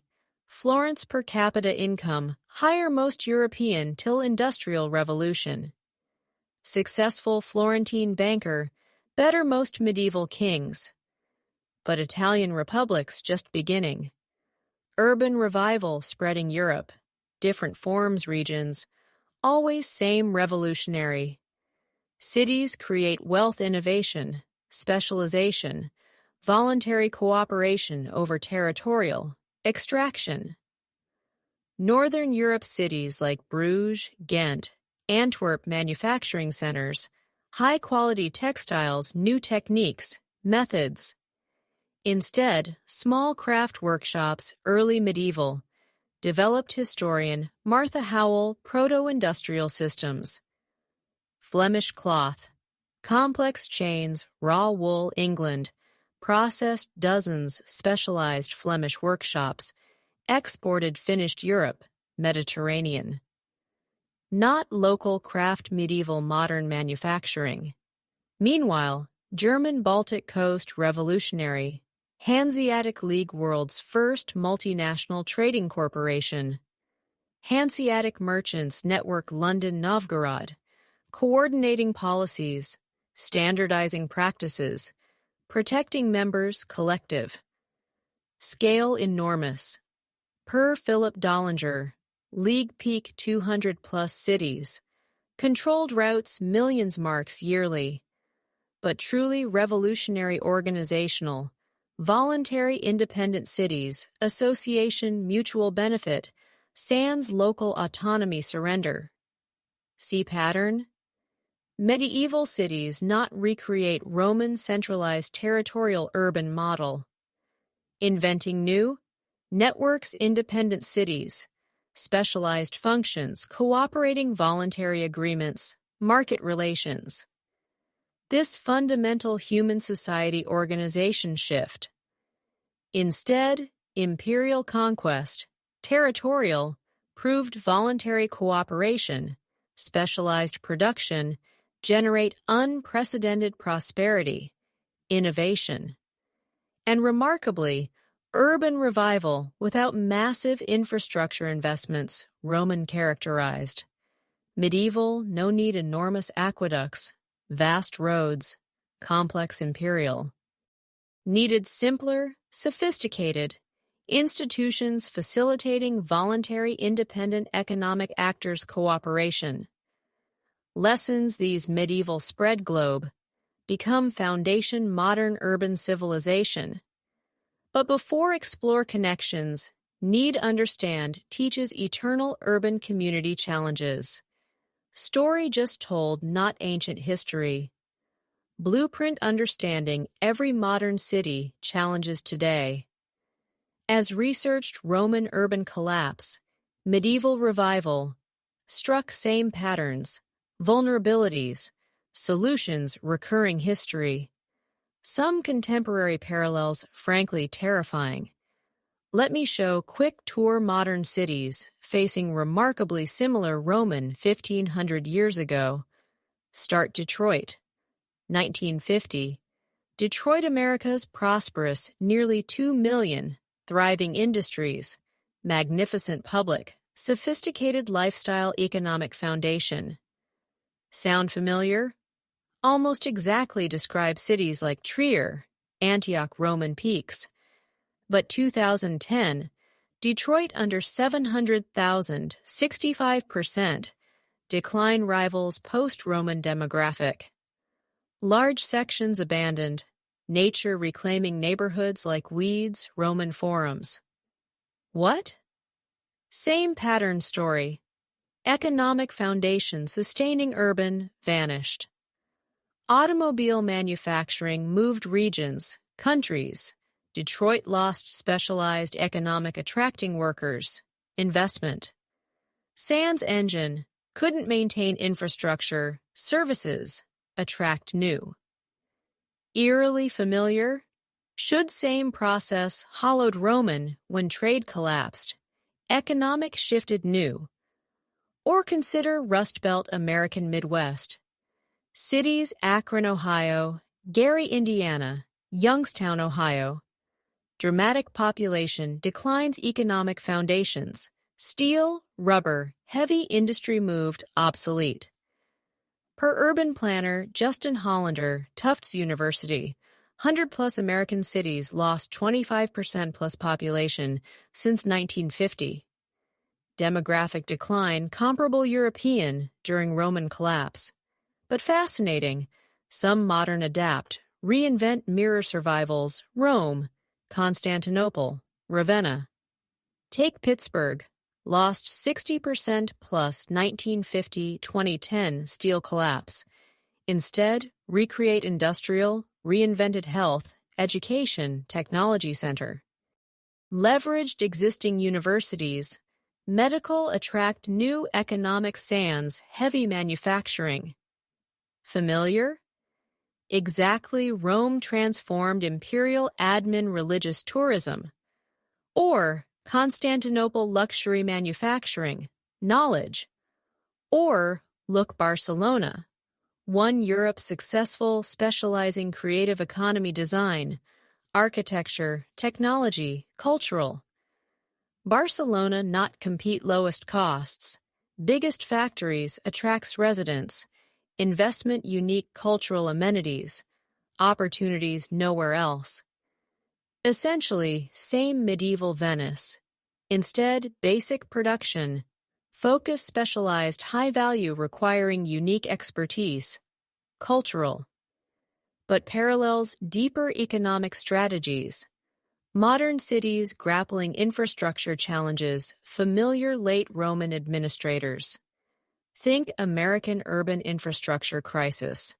Florence per capita income, higher most European till Industrial Revolution. Successful Florentine banker, better most medieval kings. but Italian republics just beginning. Urban revival spreading Europe, different forms regions, always same revolutionary. Cities create wealth innovation, specialization, voluntary cooperation over territorial, extraction. Northern Europe cities like Bruges, Ghent, Antwerp manufacturing centers, high-quality textiles, new techniques, methods. Instead, small craft workshops, early medieval, developed historian Martha Howell, proto-industrial systems. Flemish cloth, complex chains, raw wool, England, processed dozens, specialized Flemish workshops, exported finished Europe, Mediterranean. Not local craft medieval modern manufacturing. Meanwhile, German Baltic Coast revolutionary, Hanseatic League world's first multinational trading corporation. Hanseatic Merchants Network London Novgorod, coordinating policies, standardizing practices, protecting members collective. Scale enormous. Per Philip Dollinger, League peak 200-plus cities, controlled routes millions marks yearly, but truly revolutionary organizational, voluntary independent cities, association mutual benefit, sans local autonomy surrender. See pattern? Medieval cities not recreate Roman centralized territorial urban model. Inventing new, networks independent cities, specialized functions, cooperating voluntary agreements, market relations. This fundamental human society organization shift. Instead, imperial conquest, territorial, proved voluntary cooperation, specialized production, generate unprecedented prosperity, innovation. And remarkably, urban revival without massive infrastructure investments, Roman characterized. Medieval, no need enormous aqueducts, vast roads, complex imperial. Needed simpler, sophisticated, institutions facilitating voluntary independent economic actors' cooperation. Lessons these medieval spread globe, become foundation modern urban civilization. But before explore connections, need understand teaches eternal urban community challenges. Story just told, not ancient history. Blueprint understanding every modern city challenges today. As researched Roman urban collapse, medieval revival, struck same patterns, vulnerabilities, solutions recurring history. Some contemporary parallels frankly terrifying. Let me show quick tour modern cities facing remarkably similar Roman 1500 years ago. Start Detroit. 1950. Detroit, America's prosperous, nearly 2 million, thriving industries, magnificent public, sophisticated lifestyle economic foundation. Sound familiar? Almost exactly describe cities like Trier, Antioch Roman peaks. But 2010, Detroit under 700,000, 65%, decline rivals post-Roman demographic. Large sections abandoned, nature reclaiming neighborhoods like weeds, Roman forums. What? Same pattern story. Economic foundation sustaining urban vanished. Automobile manufacturing moved regions, countries. Detroit lost specialized economic attracting workers, investment. Sans engine couldn't maintain infrastructure, services, attract new. Eerily familiar? Should same process hollowed Roman when trade collapsed, economic shifted new. Or consider Rust Belt American Midwest. Cities Akron, Ohio, Gary, Indiana, Youngstown, Ohio. Dramatic population declines economic foundations. Steel, rubber, heavy industry moved obsolete. Per urban planner Justin Hollander, Tufts University, 100-plus American cities lost 25% plus population since 1950. Demographic decline comparable European during Roman collapse. But fascinating, some modern adapt, reinvent mirror survivals, Rome, Constantinople, Ravenna. Take Pittsburgh, lost 60% plus 1950-2010 steel collapse. Instead, recreate industrial, reinvented health, education, technology center. Leveraged existing universities. Medical attract new economic sands, heavy manufacturing. Familiar? Exactly, Rome transformed imperial admin religious tourism. Or Constantinople luxury manufacturing, knowledge. Or look Barcelona, one Europe's successful specializing creative economy design, architecture, technology, cultural. Barcelona not compete lowest costs, biggest factories attracts residents, investment unique cultural amenities, opportunities nowhere else. Essentially, same medieval Venice. Instead, basic production, focus specialized high value requiring unique expertise, cultural. But parallels deeper economic strategies. Modern cities grappling infrastructure challenges familiar late Roman administrators. Think American urban infrastructure crisis.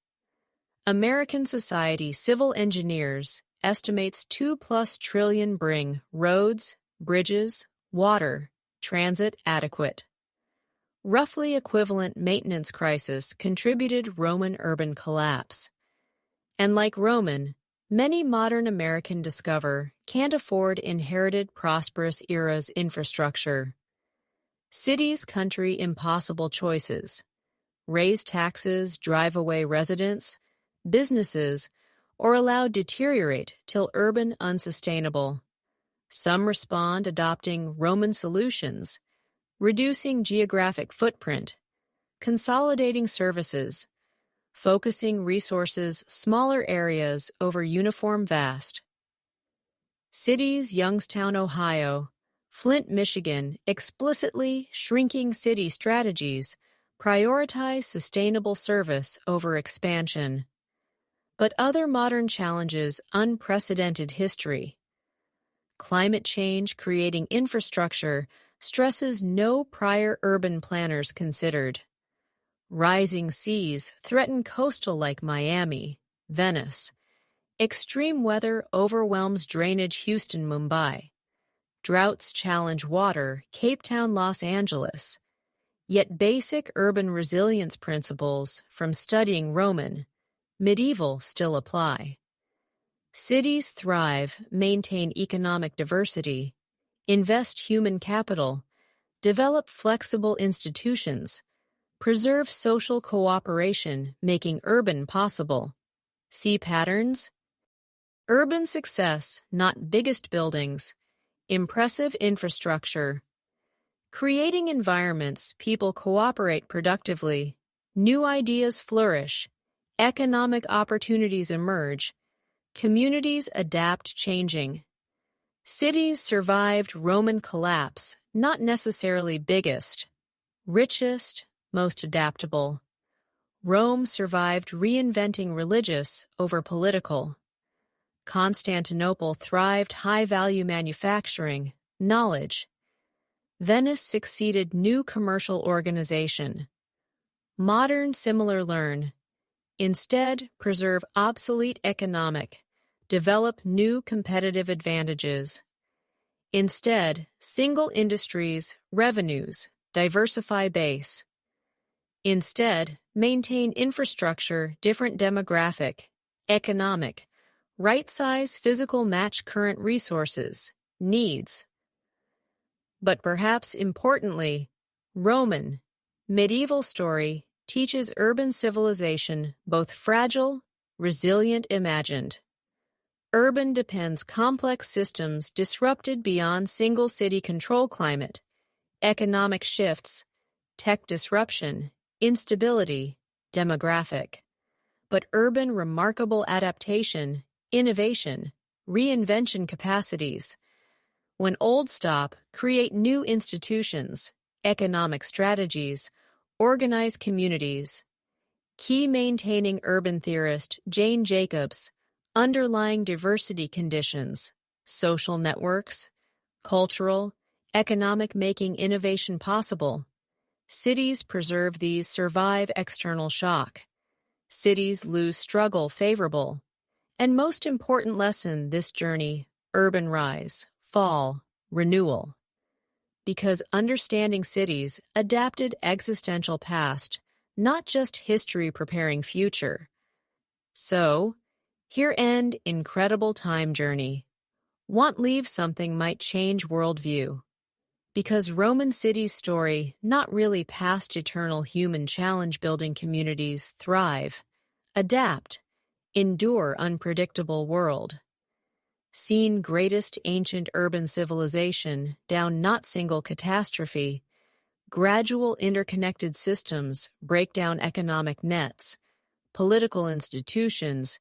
American society civil engineers estimates 2+ trillion bring roads, bridges, water, transit adequate. Roughly equivalent maintenance crisis contributed Roman urban collapse. And like Roman, many modern American discover can't afford inherited prosperous era's infrastructure. Cities, country, impossible choices. Raise taxes, drive away residents, businesses, or allow deteriorate till urban unsustainable. Some respond adopting Roman solutions, reducing geographic footprint, consolidating services, focusing resources smaller areas over uniform vast. Cities Youngstown, Ohio, Flint, Michigan explicitly shrinking city strategies prioritize sustainable service over expansion. But other modern challenges unprecedented history. Climate change creating infrastructure stresses no prior urban planners considered. Rising seas threaten coastal like Miami, Venice. Extreme weather overwhelms drainage Houston, Mumbai. Droughts challenge water, Cape Town, Los Angeles. Yet basic urban resilience principles from studying Roman, medieval still apply. Cities thrive, maintain economic diversity, invest human capital, develop flexible institutions, preserve social cooperation, making urban possible. See patterns? Urban success, not biggest buildings, impressive infrastructure, creating environments people cooperate productively, new ideas flourish, economic opportunities emerge, communities adapt changing. Cities survived Roman collapse, not necessarily biggest, richest, most adaptable. Rome survived reinventing religious over political. Constantinople thrived high-value manufacturing, knowledge. Venice succeeded new commercial organization. Modern similar learn. Instead, preserve obsolete economic, develop new competitive advantages. Instead, single industries, revenues, diversify base. Instead, maintain infrastructure, different demographic, economic, right-size physical match current resources, needs. But perhaps importantly, Roman, medieval story teaches urban civilization both fragile, resilient, imagined. Urban depends complex systems disrupted beyond single city control climate, economic shifts, tech disruption, instability, demographic. But urban remarkable adaptation, innovation, reinvention capacities. When old stop, create new institutions, economic strategies, organize communities. Key maintaining urban theorist Jane Jacobs, underlying diversity conditions, social networks, cultural, economic making innovation possible. Cities preserve these survive external shock. Cities lose struggle favorable. And most important lesson this journey, urban rise, fall, renewal. Because understanding cities adapted existential past, not just history preparing future. So, here end incredible time journey. Want leave something might change worldview. Because Roman cities' story, not really past eternal human challenge building communities thrive, adapt, endure unpredictable world. Seen greatest ancient urban civilization down not single catastrophe, gradual interconnected systems break down economic nets, political institutions,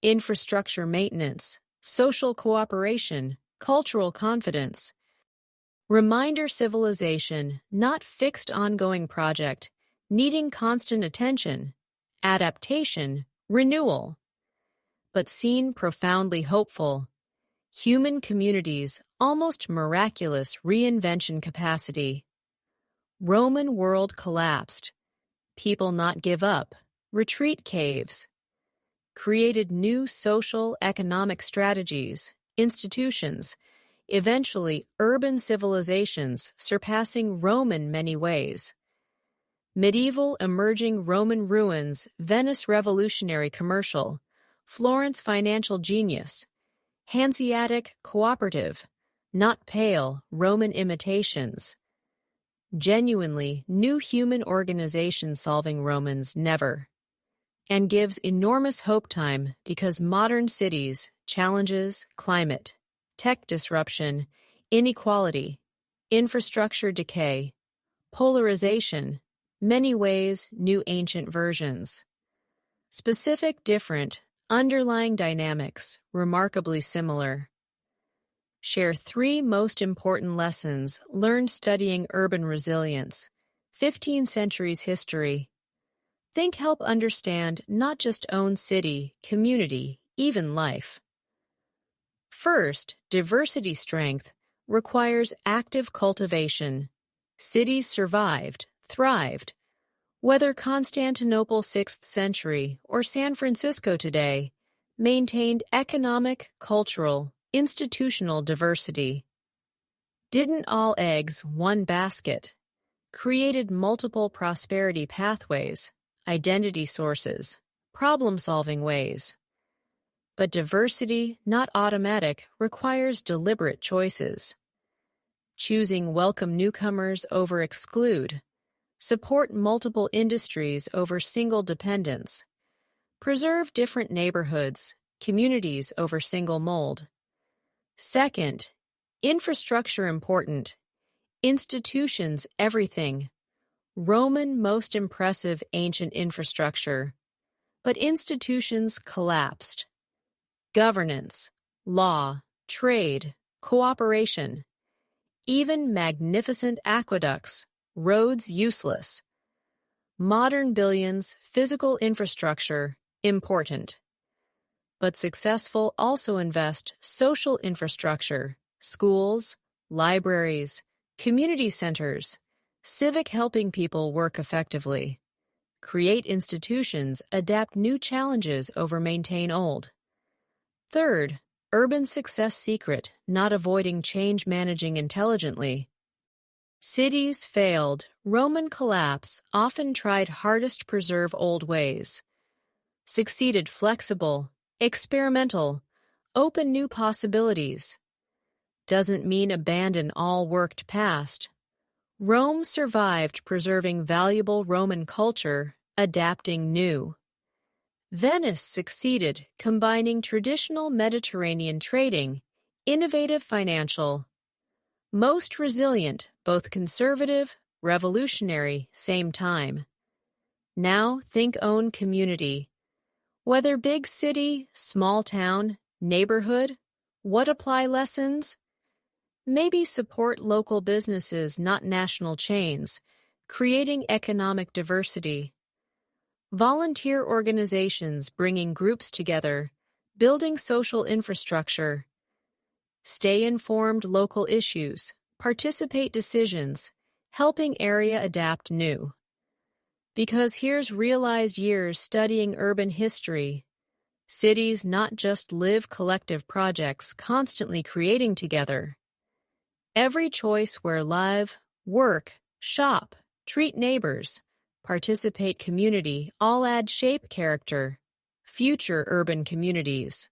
infrastructure maintenance, social cooperation, cultural confidence. Reminder civilization, not fixed ongoing project, needing constant attention, adaptation, renewal. But seen profoundly hopeful, human communities almost miraculous reinvention capacity. Roman world collapsed, people not give up, retreat caves. Created new social, economic strategies, institutions, eventually urban civilizations surpassing Rome in many ways. Medieval emerging Roman ruins, Venice revolutionary commercial, Florence financial genius, Hanseatic cooperative, not pale Roman imitations. Genuinely new human organization solving Romans never. And gives enormous hope time because modern cities, challenges, climate, tech disruption, inequality, infrastructure decay, polarization, many ways new ancient versions. Specific different, underlying dynamics, remarkably similar. Share 3 most important lessons learned studying urban resilience, 15 centuries history. Think help understand not just own city, community, even life. First, diversity strength requires active cultivation. Cities survived, thrived. Whether Constantinople 6th century or San Francisco today, maintained economic, cultural, institutional diversity. Didn't all eggs one basket. Created multiple prosperity pathways, identity sources, problem-solving ways. But diversity, not automatic, requires deliberate choices. Choosing welcome newcomers over exclude. Support multiple industries over single dependence. Preserve different neighborhoods, communities over single mold. Second, infrastructure important. Institutions everything. Roman most impressive ancient infrastructure. But institutions collapsed. Governance, law, trade, cooperation. Even magnificent aqueducts, roads useless. Modern billions, physical infrastructure, important. But successful also invest social infrastructure, schools, libraries, community centers, civic helping people work effectively. Create institutions, adapt new challenges over maintain old. Third, urban success secret, not avoiding change managing intelligently. Cities failed, Roman collapse, often tried hardest preserve old ways. Succeeded flexible, experimental, open new possibilities. Doesn't mean abandon all worked past. Rome survived preserving valuable Roman culture, adapting new. Venice succeeded combining traditional Mediterranean trading, innovative financial. Most resilient, both conservative, revolutionary, same time. Now think own community. Whether big city, small town, Neighborhood? What apply lessons? Maybe support local businesses, not national chains, creating economic diversity. Volunteer organizations bringing groups together, building social infrastructure. Stay informed local issues, participate decisions, helping area adapt new. Because here's realized years studying urban history. Cities not just live collective projects constantly creating together. Every choice where live, work, shop, treat neighbors, participate community all add shape character. Future urban communities.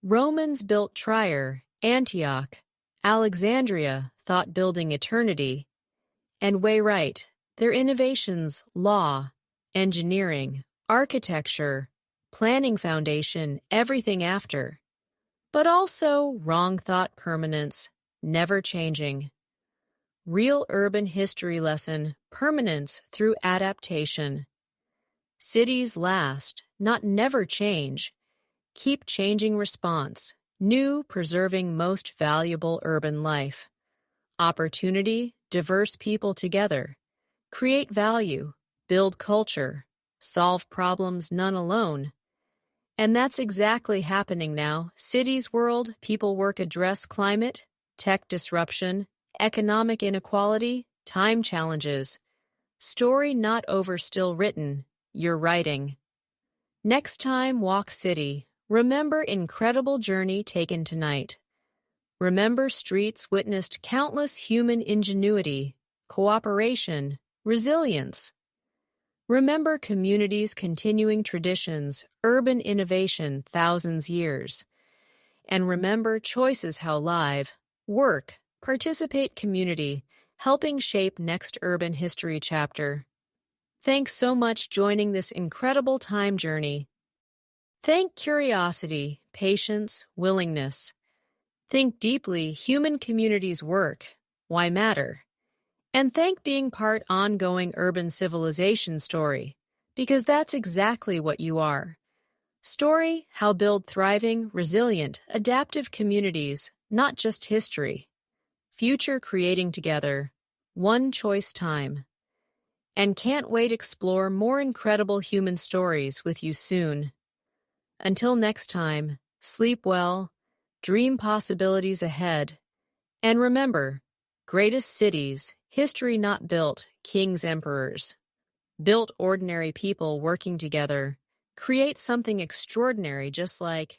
Romans built Trier, Antioch, Alexandria thought building eternity. And way right, their innovations, law, engineering, architecture, planning foundation, everything after. But also wrong thought permanence, never changing. Real urban history lesson, permanence through adaptation. Cities last, not never change. Keep changing response, new preserving most valuable urban life. Opportunity, diverse people together. Create value, build culture, solve problems none alone. And that's exactly happening now. Cities world, people work address climate, tech disruption, economic inequality, time challenges. Story not over still written, you're writing. Next time walk city, remember incredible journey taken tonight. Remember streets witnessed countless human ingenuity, cooperation, resilience. Remember communities continuing traditions, urban innovation thousands years. And remember choices how live, work, participate community, helping shape next urban history chapter. Thanks so much joining this incredible time journey. Thank curiosity, patience, willingness. Think deeply human communities work, why matter? And thank being part ongoing urban civilization story, because that's exactly what you are. Story, how build thriving, resilient, adaptive communities, not just history. Future creating together, one choice time. And can't wait explore more incredible human stories with you soon. Until next time, sleep well, dream possibilities ahead, and remember, greatest cities, history not built, kings, emperors. Built ordinary people working together, create something extraordinary just like